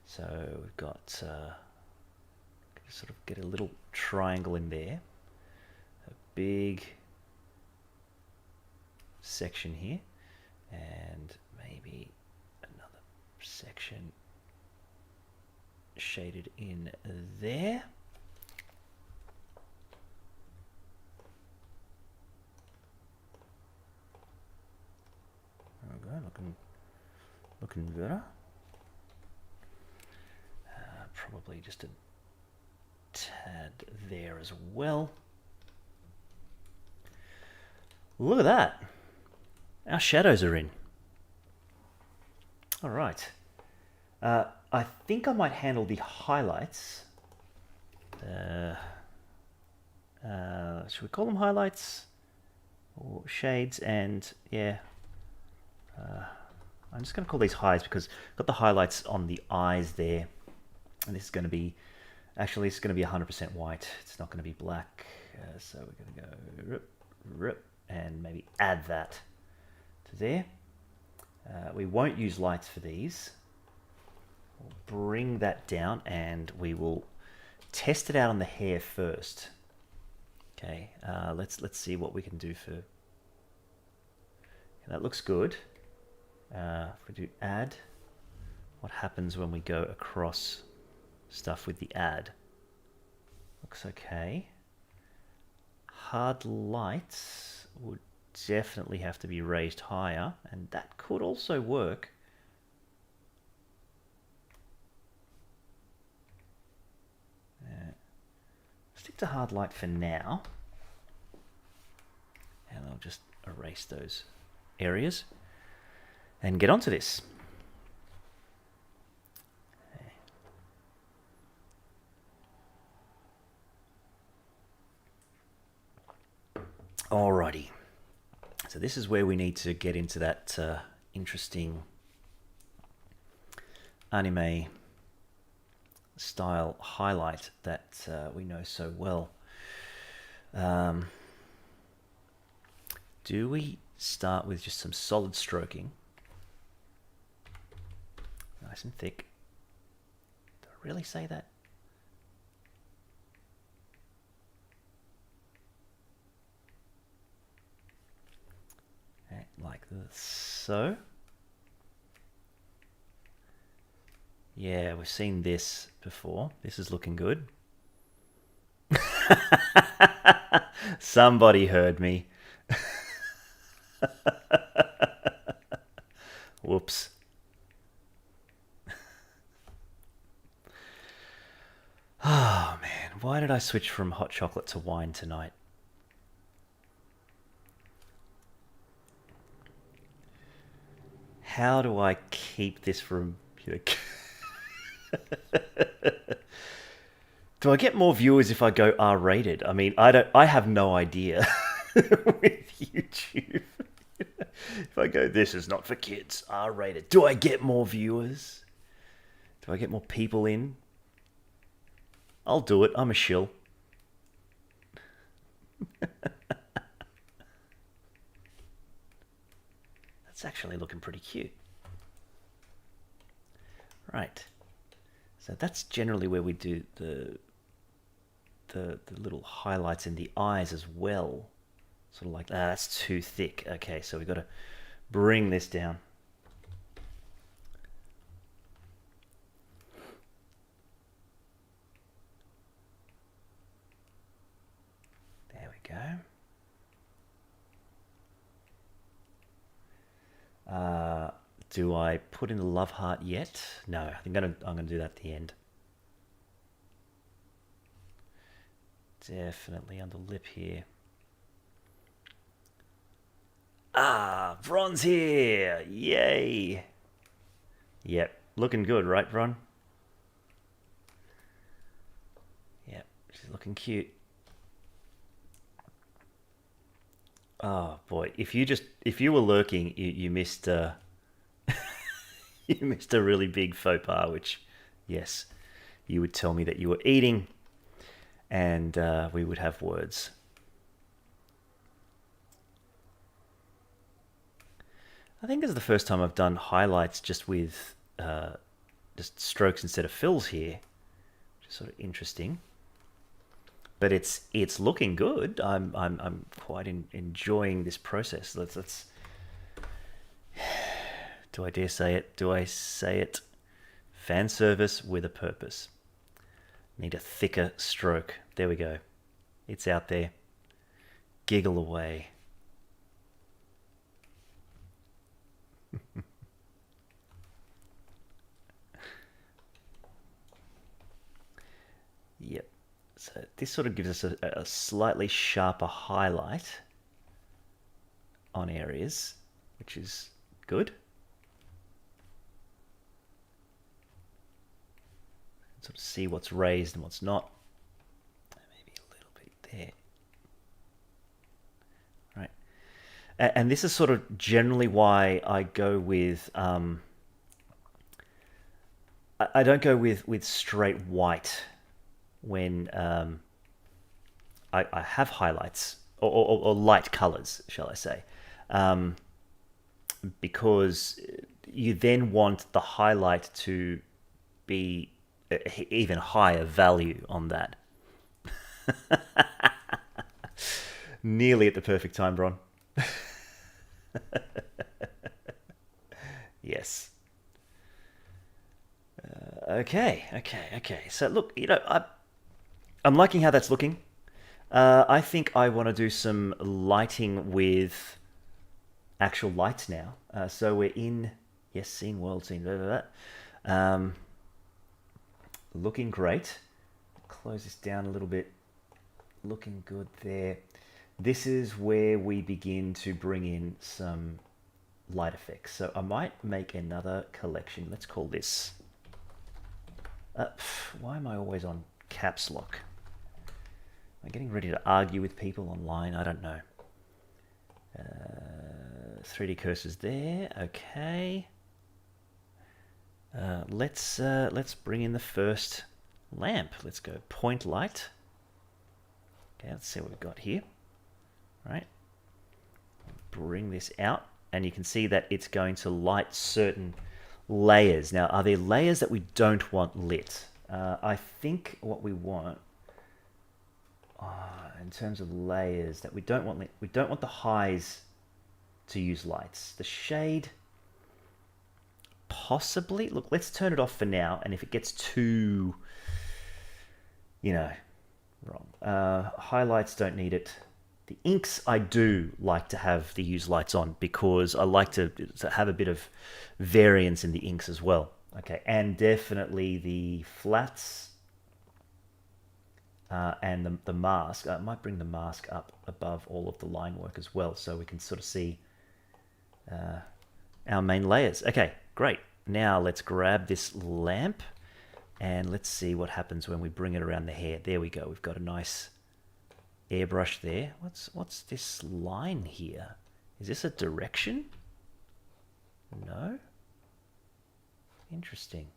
So we've got sort of get a little triangle in there, a big section here, and maybe another section shaded in there. Okay, looking better. Probably just a tad there as well. Look at that. Our shadows are in. All right. I think I might handle the highlights. Should we call them highlights or shades? And yeah, I'm just going to call these highs because I've got the highlights on the eyes there. And this is going to be, actually it's going to be 100% white. It's not going to be black. So we're going to go rip, rip, and maybe add that to there. We won't use lights for these. We'll bring that down and we will test it out on the hair first. Okay, let's see what we can do for. Okay, that looks good. If we do add, what happens when we go across stuff with the add? Looks okay. Hard lights would definitely have to be raised higher, and that could also work. Stick to hard light for now, and I'll just erase those areas and get onto this. Alrighty, so this is where we need to get into that interesting anime style highlight that we know so well. Do we start with just some solid stroking? Nice and thick. Did I really say that? Like this. So. Yeah, we've seen this before. This is looking good. Somebody heard me. Whoops. Oh man, why did I switch from hot chocolate to wine tonight? How do I keep this from... Do I get more viewers if I go R-rated? I mean, I have no idea with YouTube. If I go, this is not for kids, R-rated, do I get more viewers? Do I get more people in? I'll do it. I'm a shill. That's actually looking pretty cute. Right. So that's generally where we do the little highlights in the eyes as well. Sort of like, that's too thick. Okay, so we've got to bring this down. There we go. Do I put in the love heart yet? No, I'm gonna do that at the end. Definitely on the lip here. Ah, Vron's here! Yay! Yep, looking good, right, Vron? Yep, she's looking cute. Oh boy, if you were lurking, you missed you missed a really big faux pas, which, yes, you would tell me that you were eating, and we would have words. I think this is the first time I've done highlights just with just strokes instead of fills here, which is sort of interesting. But it's looking good. I'm quite enjoying this process. Let's. Do I dare say it? Do I say it? Fan service with a purpose. Need a thicker stroke. There we go. It's out there. Giggle away. Yep. So this sort of gives us a slightly sharper highlight on areas, which is good. Sort of see what's raised and what's not. Maybe a little bit there. Right. And this is sort of generally why I go with I don't go with straight white when I have highlights or light colors, shall I say, because you then want the highlight to be even higher value on that. Nearly at the perfect time, Bron. Yes. Okay. So look, I'm liking how that's looking. I think I want to do some lighting with actual lights now. So we're in, yes, scene, world, scene, blah, blah, blah. Looking great. Close this down a little bit. Looking good there. This is where we begin to bring in some light effects. So I might make another collection. Let's call this... why am I always on caps lock? Am I getting ready to argue with people online? I don't know. 3D cursors there. Okay. Let's bring in the first lamp. Let's go point light. Okay, let's see what we've got here. Right. Bring this out, and you can see that it's going to light certain layers. Now, are there layers that we don't want lit? I think what we want, in terms of layers that we don't want lit, we don't want the highs to use lights. The shade, possibly. Look, let's turn it off for now, and if it gets too, wrong. Highlights don't need it. The inks, I do like to have the use lights on because I like to have a bit of variance in the inks as well. Okay, and definitely the flats and the mask. I might bring the mask up above all of the line work as well so we can sort of see our main layers. Okay, great. Now let's grab this lamp and let's see what happens when we bring it around the hair. There we go. We've got a nice airbrush there. What's this line here? Is this a direction? No? Interesting.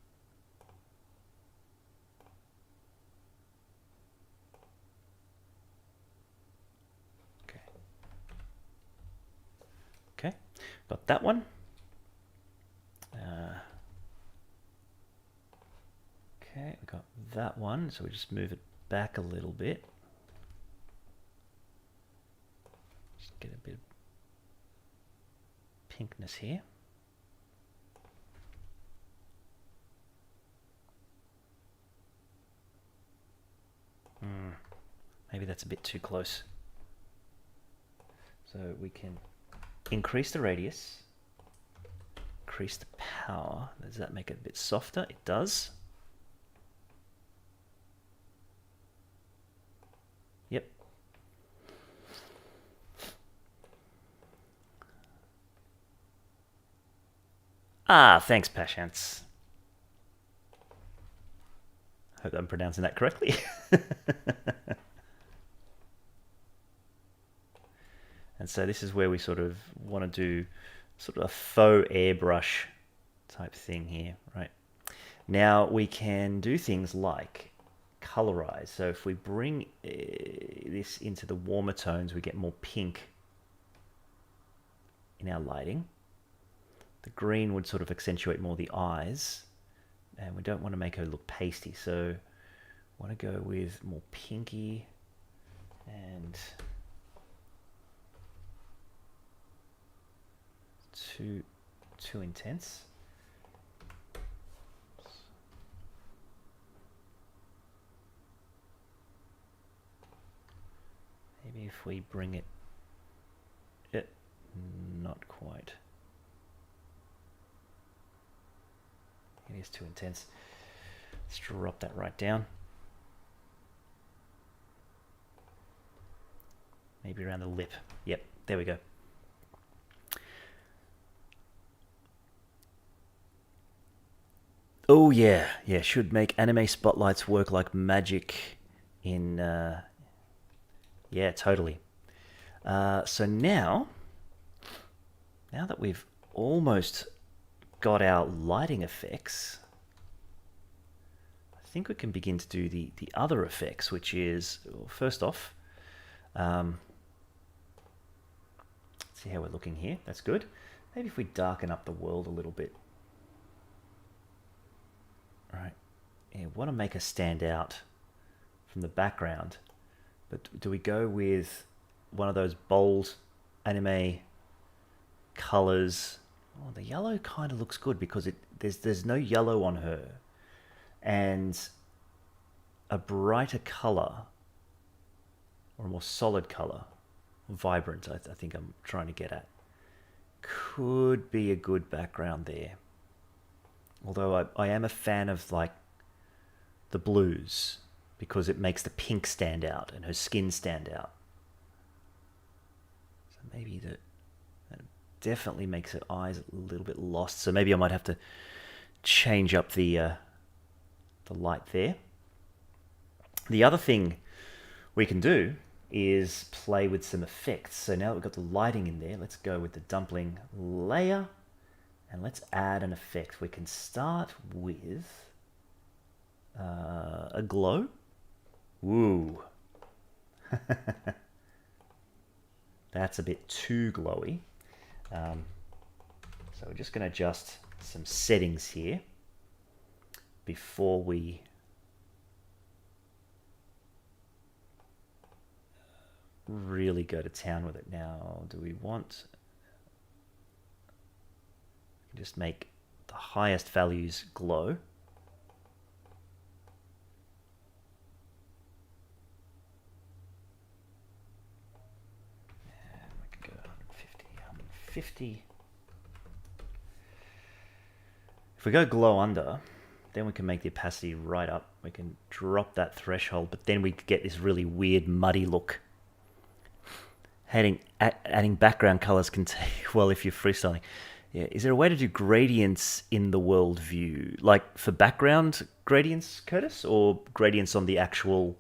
Okay, got that one. Okay, we got that one. So we just move it back a little bit. Just get a bit of pinkness here. Maybe that's a bit too close. So we can increase the radius, increase the power. Does that make it a bit softer? It does. Yep. Thanks, Pashance. Hope I'm pronouncing that correctly. And so this is where we sort of want to do sort of a faux airbrush type thing here, right? Now we can do things like colorize. So if we bring this into the warmer tones, we get more pink in our lighting. The green would sort of accentuate more the eyes, and we don't want to make her look pasty, so I want to go with more pinky and too intense. Maybe if we bring it, not quite. It is too intense. Let's drop that right down. Maybe around the lip. Yep, there we go. Oh yeah, should make anime spotlights work like magic in, yeah, totally. So now, now that we've almost got our lighting effects, I think we can begin to do the other effects, which is, well, first off, let's see how we're looking here. That's good. Maybe if we darken up the world a little bit. All right. Yeah, want to make us stand out from the background, but do we go with one of those bold anime colors? Oh, the yellow kind of looks good because there's no yellow on her, and a brighter color or a more solid color, vibrant, I think I'm trying to get at, could be a good background there. Although I am a fan of like the blues because it makes the pink stand out and her skin stand out. So maybe that definitely makes her eyes a little bit lost. So maybe I might have to change up the light there. The other thing we can do is play with some effects. So now that we've got the lighting in there, let's go with the dumpling layer and let's add an effect. We can start with a glow. Woo. That's a bit too glowy. So we're just going to adjust some settings here before we really go to town with it. Now, do we want... just make the highest values glow. And we could go 150, 150. If we go glow under, then we can make the opacity right up. We can drop that threshold, but then we get this really weird muddy look. Adding background colors can take, well, if you're freestyling. Yeah, is there a way to do gradients in the world view? Like for background gradients, Curtis? Or gradients on the actual,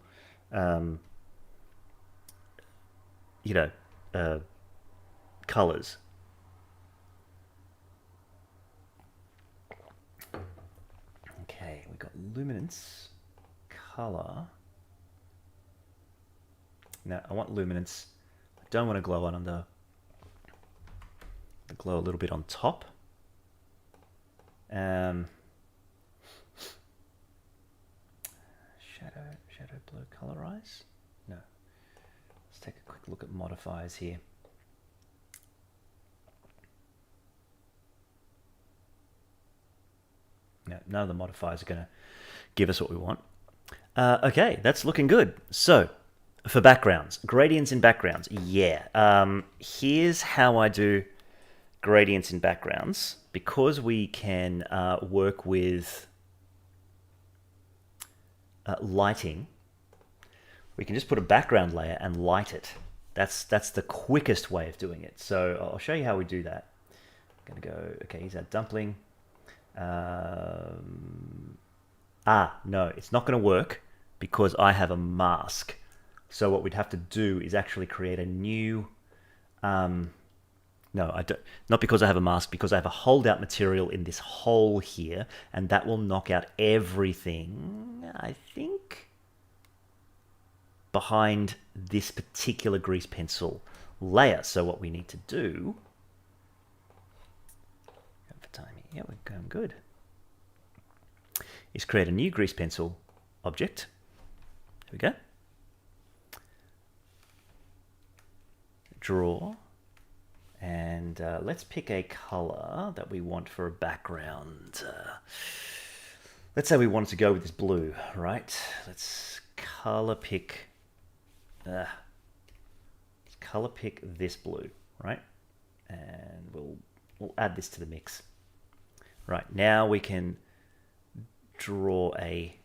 colors? Okay, we've got luminance, color. No, I want luminance. I don't want to glow on under. The glow a little bit on top. Shadow blur colorize. No. Let's take a quick look at modifiers here. No, none of the modifiers are going to give us what we want. Okay, that's looking good. So, for backgrounds, gradients in backgrounds. Yeah. Here's how I do gradients in backgrounds. Because we can work with lighting, we can just put a background layer and light it. That's the quickest way of doing it. So I'll show you how we do that. I'm going to go, okay, here's our dumpling. No, it's not going to work because I have a mask. So what we'd have to do is actually create a new... No, I don't. Not because I have a mask, because I have a holdout material in this hole here, and that will knock out everything, I think, behind this particular grease pencil layer. So what we need to do... for timing, yeah, we're going good. Is create a new grease pencil object. There we go. Draw. And let's pick a color that we want for a background. Let's say we want to go with this blue, right? Let's color pick. Let's color pick this blue, right? And we'll add this to the mix. Right, now we can draw a...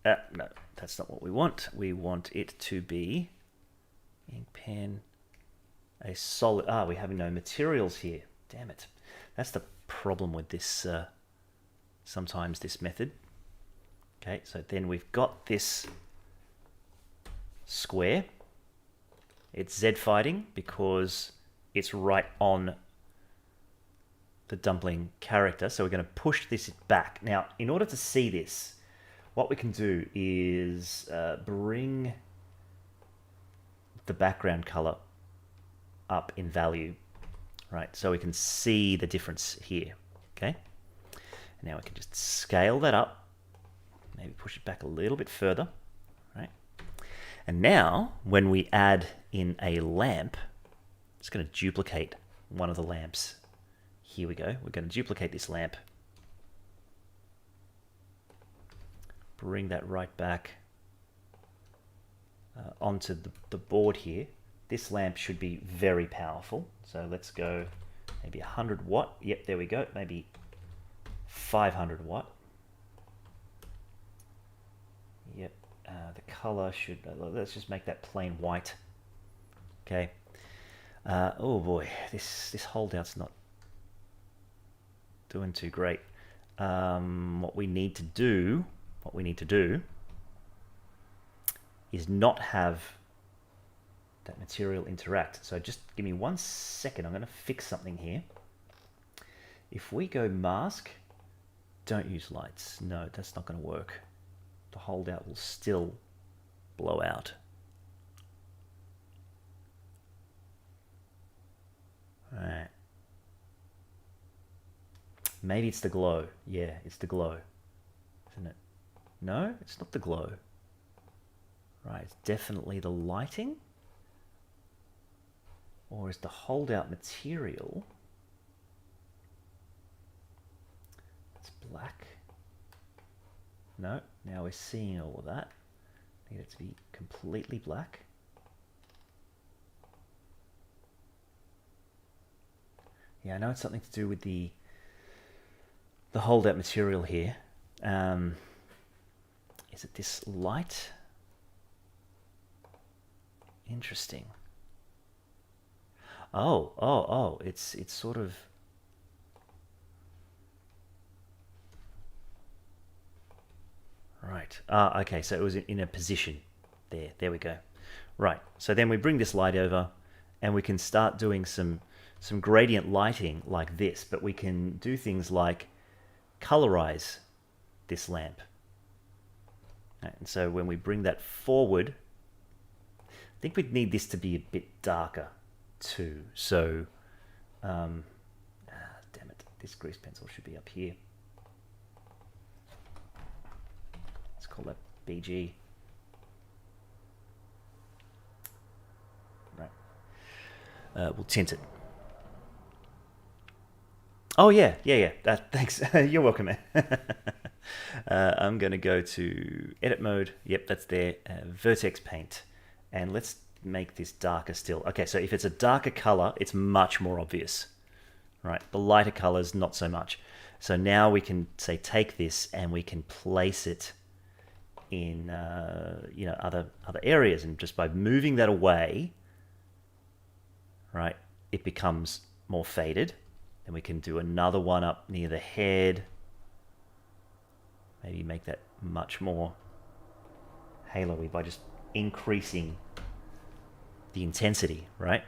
no, that's not what we want. We want it to be ink pen... a solid... we have no materials here. Damn it. That's the problem with this, sometimes this method. Okay, so then we've got this square. It's Z fighting because it's right on the dumpling character. So we're going to push this back. Now, in order to see this, what we can do is bring the background color up in value, right? So we can see the difference here, okay? And now we can just scale that up, maybe push it back a little bit further, right? And now, when we add in a lamp, it's going to duplicate one of the lamps. Here we go. We're going to duplicate this lamp. Bring that right back onto the board here. This lamp should be very powerful. So let's go maybe 100 watt. Yep, there we go. Maybe 500 watt. Yep, the color should, let's just make that plain white. Okay. Oh boy, this holdout's not doing too great. What we need to do is not have that material interact. So just give me 1 second. I'm going to fix something here. If we go mask, don't use lights. No, that's not going to work. The holdout will still blow out. All right. Maybe it's the glow. Yeah, it's the glow, isn't it? No, it's not the glow. Right, it's definitely the lighting. Or is the holdout material? It's black. No, now we're seeing all of that. Need it to be completely black. Yeah, I know it's something to do with the holdout material here. Is it this light? Interesting. Oh, it's sort of... Right. Okay, so it was in a position there. There we go. Right. So then we bring this light over and we can start doing some gradient lighting like this, but we can do things like colorize this lamp. Right, and so when we bring that forward, I think we'd need this to be a bit darker too. So, damn it, this grease pencil should be up here. Let's call that BG. Right. We'll tint it. Oh yeah. Thanks. You're welcome, man. I'm going to go to edit mode. Yep, that's there. Vertex paint, and let's make this darker still. Okay, so if it's a darker color, it's much more obvious, right? The lighter colors, not so much. So now we can say take this and we can place it in other areas, and just by moving that away, right, it becomes more faded. Then we can do another one up near the head. Maybe make that much more halo-y by just increasing the intensity, right?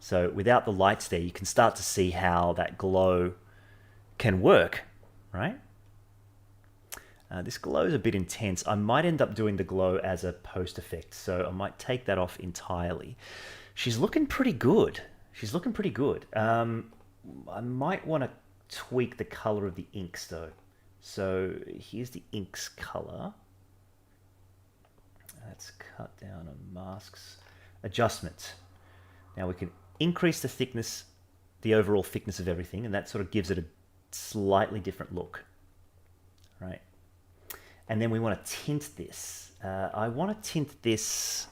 So without the lights there, you can start to see how that glow can work, right? This glow is a bit intense. I might end up doing the glow as a post effect, so I might take that off entirely. She's looking pretty good. She's looking pretty good. I might want to tweak the color of the inks though. So here's the inks color. Let's cut down on masks. Adjustment. Now we can increase the thickness, the overall thickness of everything, and that sort of gives it a slightly different look, right? And then we want to tint this. I want to tint this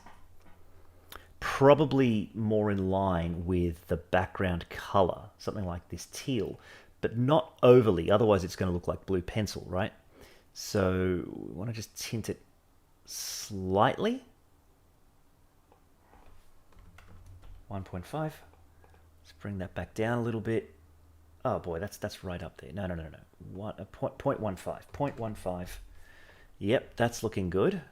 probably more in line with the background color, something like this teal, but not overly, otherwise it's going to look like blue pencil, right? So we want to just tint it slightly. 1.5. Let's bring that back down a little bit. Oh boy, that's right up there. No. 0.15. 0.15. Yep, that's looking good.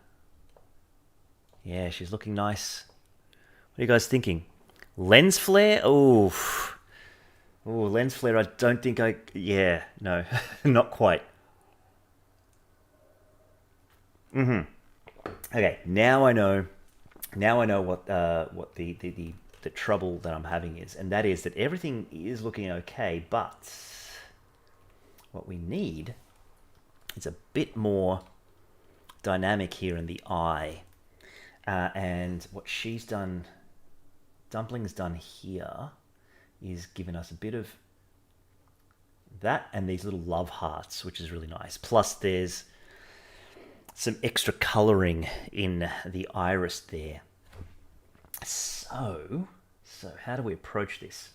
Yeah, she's looking nice. What are you guys thinking? Lens flare? Oh, lens flare. I don't think I. Yeah, no, not quite. Okay, now I know. Now I know what the trouble that I'm having is, and that is that everything is looking okay, but what we need is a bit more dynamic here in the eye. And what she's done, Dumpling's done here, is given us a bit of that and these little love hearts, which is really nice. Plus there's some extra coloring in the iris there. So how do we approach this?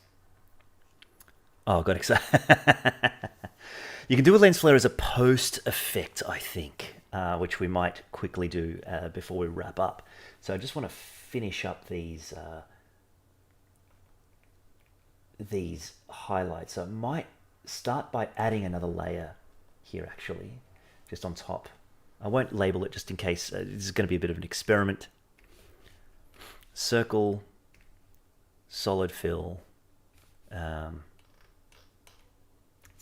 Oh, got excited. You can do a lens flare as a post effect, I think, which we might quickly do before we wrap up. So I just want to finish up these highlights. So I might start by adding another layer here, actually, just on top. I won't label it just in case. This is going to be a bit of an experiment. Circle, solid fill. Let's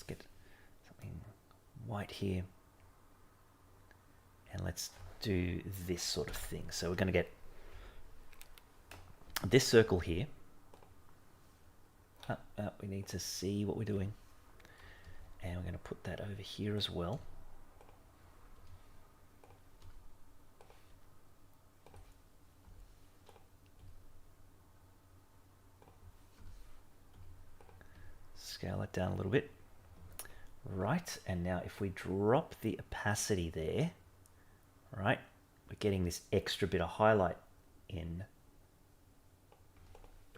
get something white here. And let's do this sort of thing. So we're going to get this circle here. We need to see what we're doing. And we're going to put that over here as well. Scale it down a little bit. Right, and now if we drop the opacity there, right, we're getting this extra bit of highlight in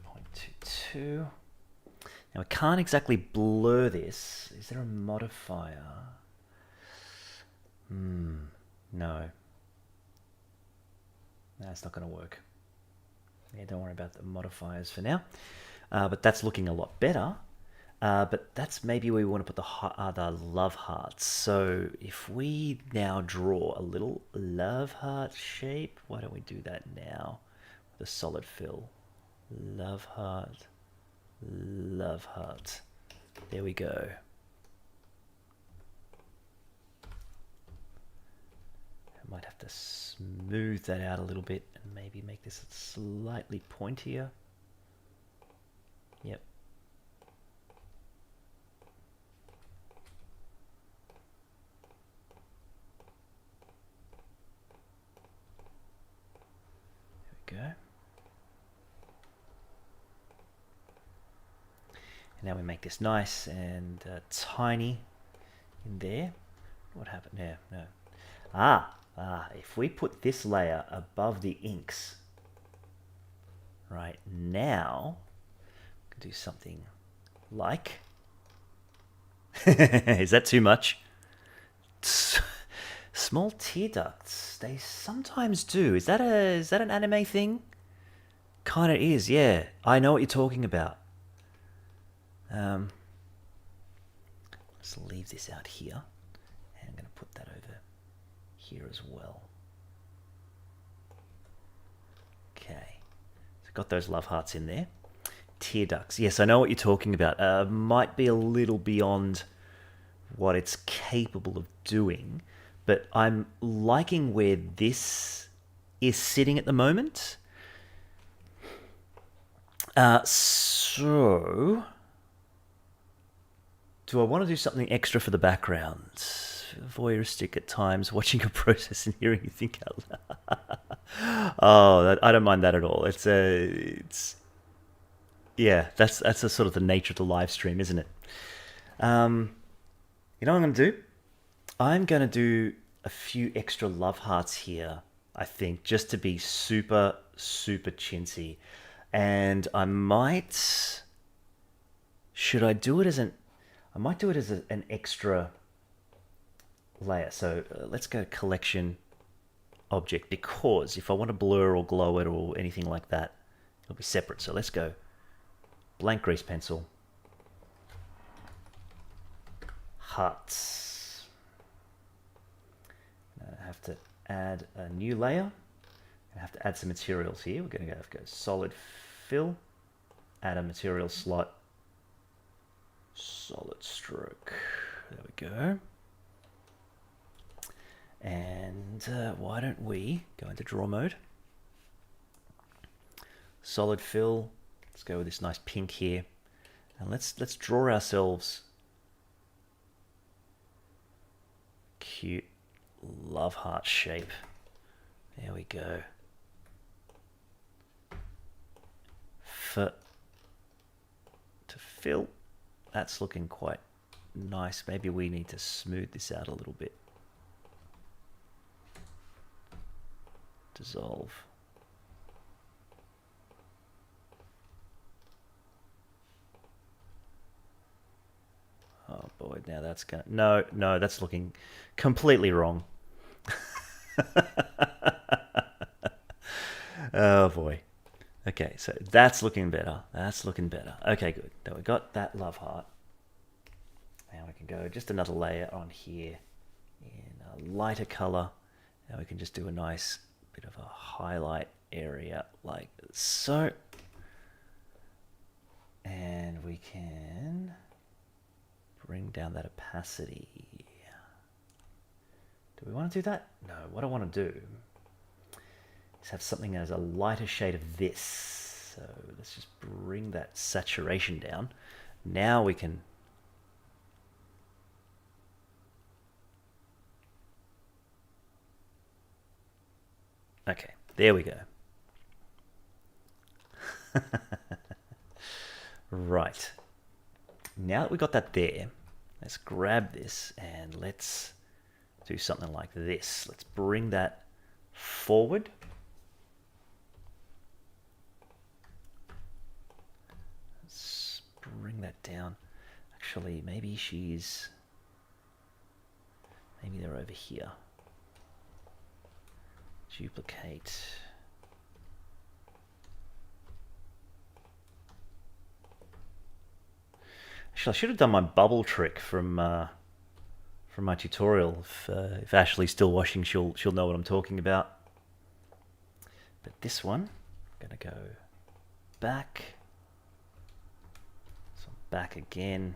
0.22. Now we can't exactly blur this. Is there a modifier? No. No, it's not going to work. Yeah, don't worry about the modifiers for now. But that's looking a lot better. But that's maybe where we want to put the love hearts. So if we now draw a little love heart shape, why don't we do that now with a solid fill? Love heart, love heart. There we go. I might have to smooth that out a little bit and maybe make this slightly pointier. Yep. Go. And now we make this nice and tiny in there. What happened there? No. If we put this layer above the inks, right now, we can do something like. Is that too much? Small tear ducts. They sometimes do. Is that an anime thing? Kind of is, yeah. I know what you're talking about. Let's leave this out here. And I'm going to put that over here as well. Okay. So got those love hearts in there. Tear ducts. Yes, I know what you're talking about. Might be a little beyond what it's capable of doing. But I'm liking where this is sitting at the moment. So, do I want to do something extra for the background? Voyeuristic at times, watching a process and hearing you think out loud. Oh, I don't mind that at all. Yeah, that's a sort of the nature of the live stream, isn't it? You know what I'm going to do? I'm going to do a few extra love hearts here, I think, just to be super, super chintzy. And I might... Should I do it as an... I might do it as an extra layer. So let's go collection object, because if I want to blur or glow it or anything like that, it'll be separate. So let's go blank grease pencil. Hearts. I have to add a new layer. I have to add some materials here. We're going to go solid fill. add a material slot. Solid stroke. There we go. And why don't we go into draw mode? Solid fill. Let's go with this nice pink here. And let's draw ourselves cute love heart shape. There we go. To fill. That's looking quite nice. Maybe we need to smooth this out a little bit. Dissolve. Oh boy, now that's gonna... No, that's looking completely wrong. Oh boy. Okay, so that's looking better. That's looking better. Okay, good. Now we got that love heart. Now we can go just another layer on here in a lighter color. Now we can just do a nice bit of a highlight area like so. And we can bring down that opacity. Do we want to do that? No, what I want to do is have something as a lighter shade of this. So let's just bring that saturation down. Now we can okay, there we go. Right. Now that we got that there, let's grab this and let's do something like this. Let's bring that forward. Let's bring that down. Actually, maybe they're over here. Duplicate. Actually, I should have done my bubble trick from my tutorial. If Ashley's still watching, she'll know what I'm talking about. But this one, I'm gonna go back. So back again.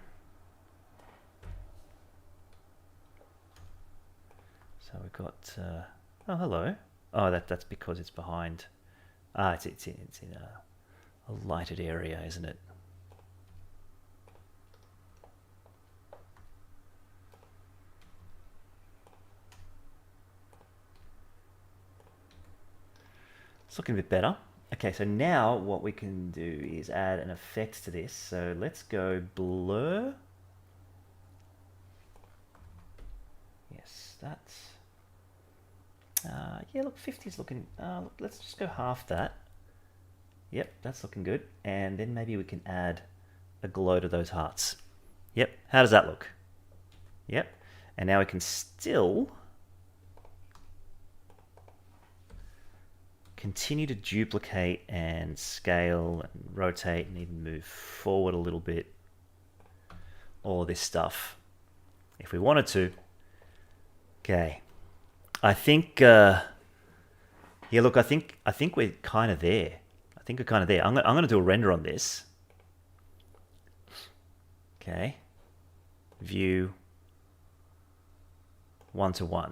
So we've got. Oh, hello. Oh, that's because it's behind. It's in a lighted area, isn't it? It's looking a bit better. Okay, so now what we can do is add an effect to this. So let's go blur. Yes, that's... yeah, look, 50's looking... look, let's just go half that. Yep, that's looking good. And then maybe we can add a glow to those hearts. Yep, how does that look? Yep, and now we can still... continue to duplicate and scale and rotate and even move forward a little bit. All of this stuff, if we wanted to. Okay, I think. Yeah, look, I think we're kind of there. I think we're kind of there. I'm going to do a render on this. Okay, view 1:1.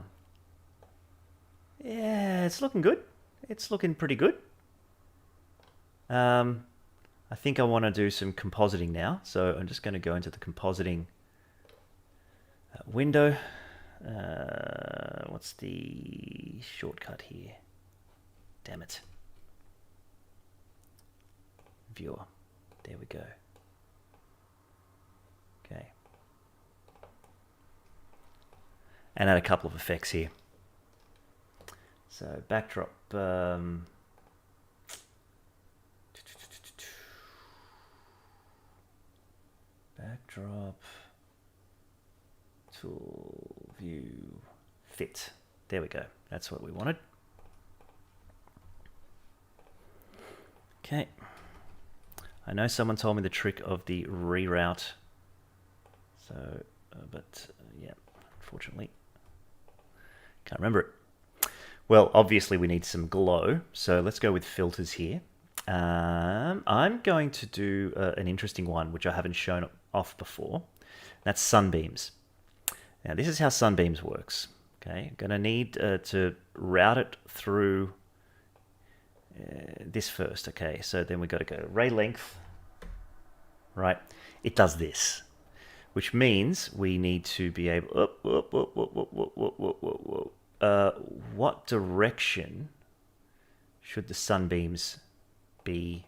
Yeah, it's looking good. It's looking pretty good. I think I want to do some compositing now. So I'm just going to go into the compositing window. What's the shortcut here? Damn it. Viewer. There we go. Okay. And add a couple of effects here. So backdrop, backdrop, tool, view, fit. There we go. That's what we wanted. Okay. I know someone told me the trick of the reroute. So, yeah, unfortunately, can't remember it. Well, obviously we need some glow, so let's go with filters here. I'm going to do an interesting one, which I haven't shown off before. That's sunbeams. Now, this is how sunbeams works. Okay, I'm going to need to route it through this first. Okay, so then we've got to go ray length. Right, it does this, which means we need to be able. What direction should the sunbeams be?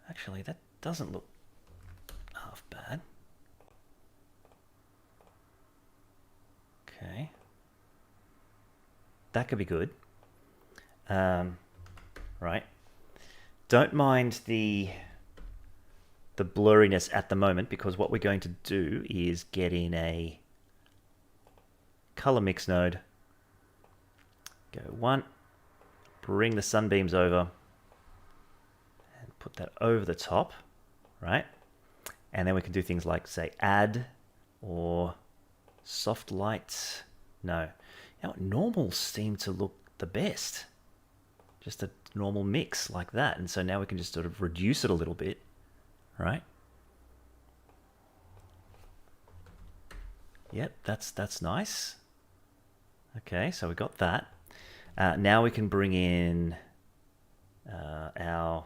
Actually, that doesn't look half bad. Okay, that could be good. Right, don't mind the blurriness at the moment, because what we're going to do is get in a color mix node, go 1, bring the sunbeams over and put that over the top, right? And then we can do things like, say, add or soft light. No, you know, normals seem to look the best, just a normal mix like that. And so now we can just sort of reduce it a little bit, right? Yep, that's nice. Okay, so we got that. Now we can bring in our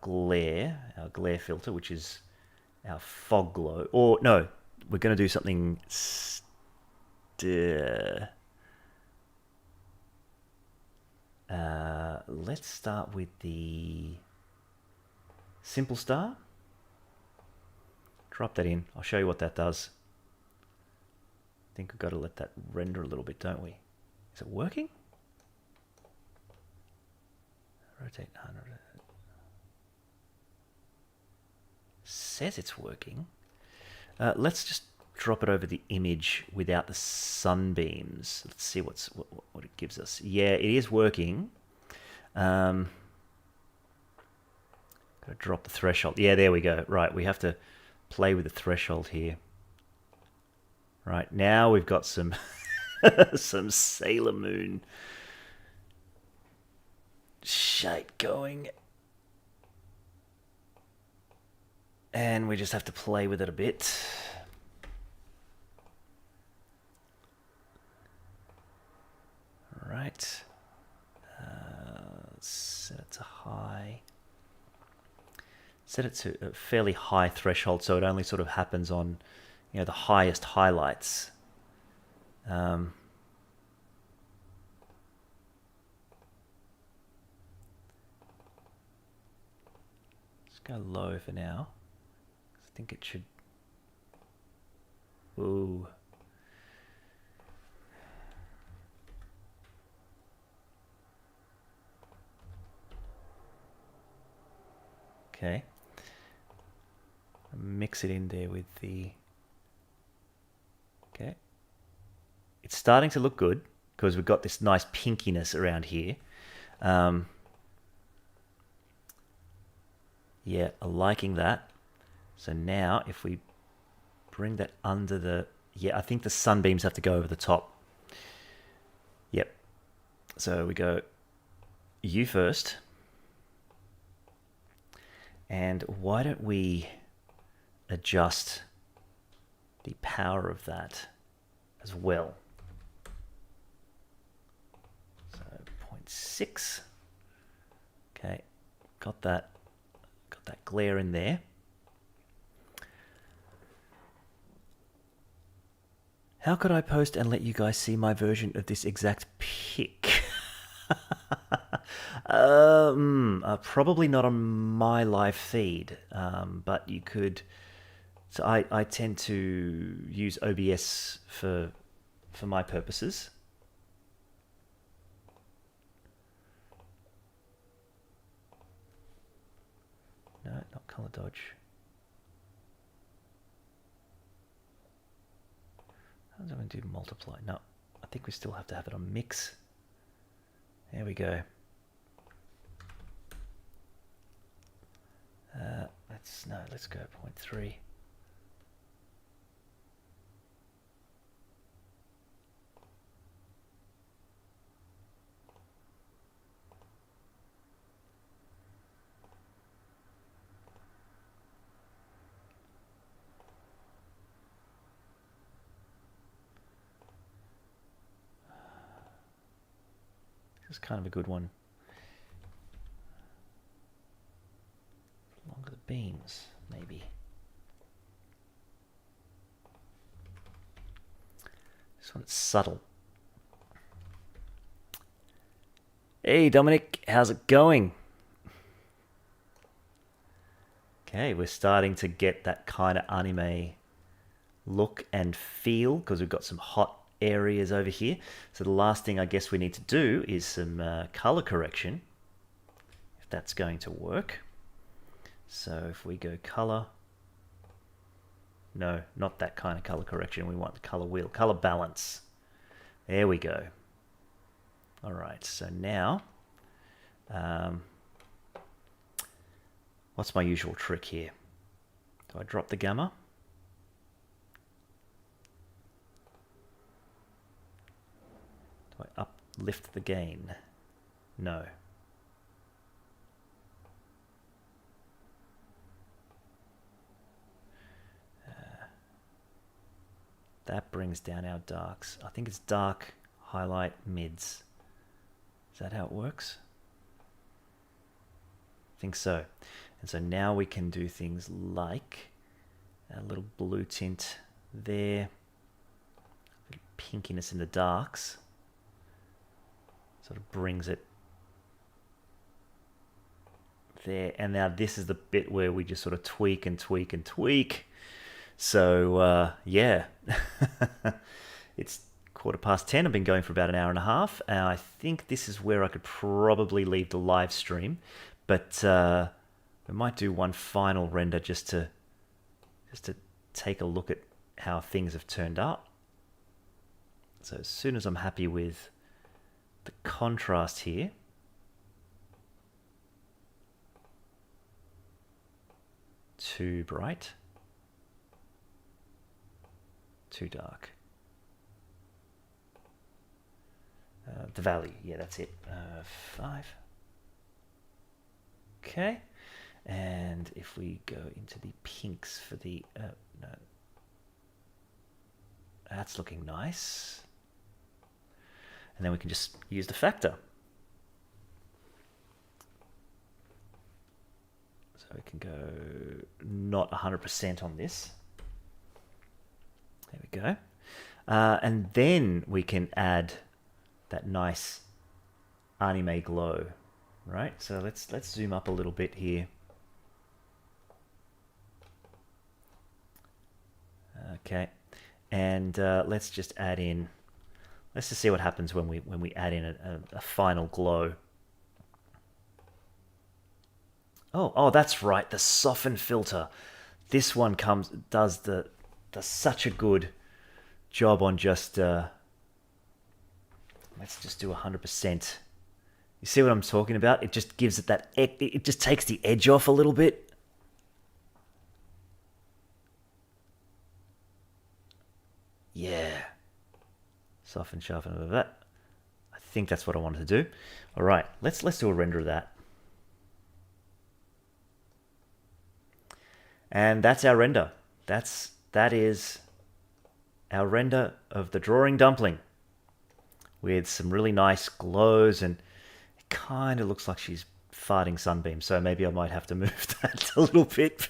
glare filter, which is our fog glow. Or no, we're going to do something. Let's start with the simple star. Drop that in. I'll show you what that does. I think we've got to let that render a little bit, don't we? Is it working? Rotate 100. Says it's working. Let's just drop it over the image without the sunbeams. Let's see what it gives us. Yeah, it is working. Got to drop the threshold. Yeah, there we go. Right, we have to play with the threshold here. Right, now we've got some some Sailor Moon shape going. And we just have to play with it a bit. Right. Set it to high. Set it to a fairly high threshold, so it only sort of happens on, you know, the highest highlights. Let's go low for now. I think it should. Ooh. Okay. Mix it in there with the. Okay. It's starting to look good because we've got this nice pinkiness around here. Yeah, I'm liking that. So now if we bring that under the... Yeah, I think the sunbeams have to go over the top. Yep. So we go U first. And why don't we adjust the power of that as well? So 0.6. Okay, got that glare in there. How could I post and let you guys see my version of this exact pic? Probably not on my live feed, but you could. So I tend to use OBS for my purposes. No, not color dodge. How do I do multiply? No, I think we still have to have it on mix. There we go. Let's go 0.3. was kind of a good one. Longer the beams, maybe. This one's subtle. Hey Dominic, how's it going? Okay, we're starting to get that kind of anime look and feel because we've got some hot areas over here. So the last thing I guess we need to do is some color correction, if that's going to work. So if we go color, no, not that kind of color correction. We want the color wheel, color balance. There we go. All right, so now, what's my usual trick here? Do I drop the gamma? Do I uplift the gain? No. That brings down our darks. I think it's dark, highlight, mids. Is that how it works? I think so. And so now we can do things like a little blue tint there, pinkiness in the darks. Sort of brings it there. And now this is the bit where we just sort of tweak and tweak and tweak. So, yeah, it's 10:15. I've been going for about an hour and a half. And I think this is where I could probably leave the live stream. But we might do one final render just to take a look at how things have turned out. So as soon as I'm happy with the contrast here, too bright, too dark. The value, yeah, that's it. 5. Okay, and if we go into the pinks for the no, that's looking nice. And then we can just use the factor. So we can go not 100% on this. There we go. And then we can add that nice anime glow, right? So let's zoom up a little bit here. Okay, and let's just add in. Let's just see what happens when we add in a final glow. Oh, that's right, the soften filter. This one does such a good job on just. Let's just do 100%. You see what I'm talking about? It just gives it that. It just takes the edge off a little bit. Yeah. Soften, sharpen, that. I think that's what I wanted to do. All right, let's do a render of that. And that's our render. That is our render of the drawing dumpling with some really nice glows, and it kind of looks like she's farting sunbeams. So maybe I might have to move that a little bit,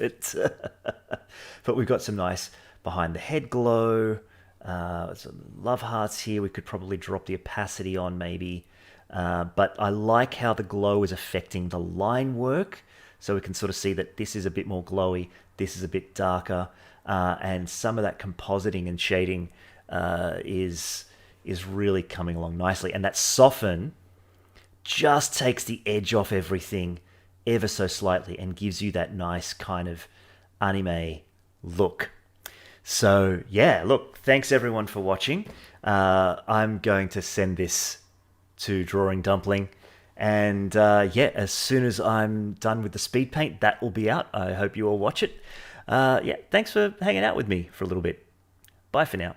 but we've got some nice behind the head glow. Some love hearts here. We could probably drop the opacity on maybe. But I like how the glow is affecting the line work. So we can sort of see that this is a bit more glowy. This is a bit darker. And some of that compositing and shading is really coming along nicely. And that soften just takes the edge off everything ever so slightly and gives you that nice kind of anime look. So yeah, look, thanks everyone for watching. I'm going to send this to Drawing Dumpling, and yeah, as soon as I'm done with the Speedpaint, that will be out. I hope you all watch it. Yeah, thanks for hanging out with me for a little bit. Bye for now.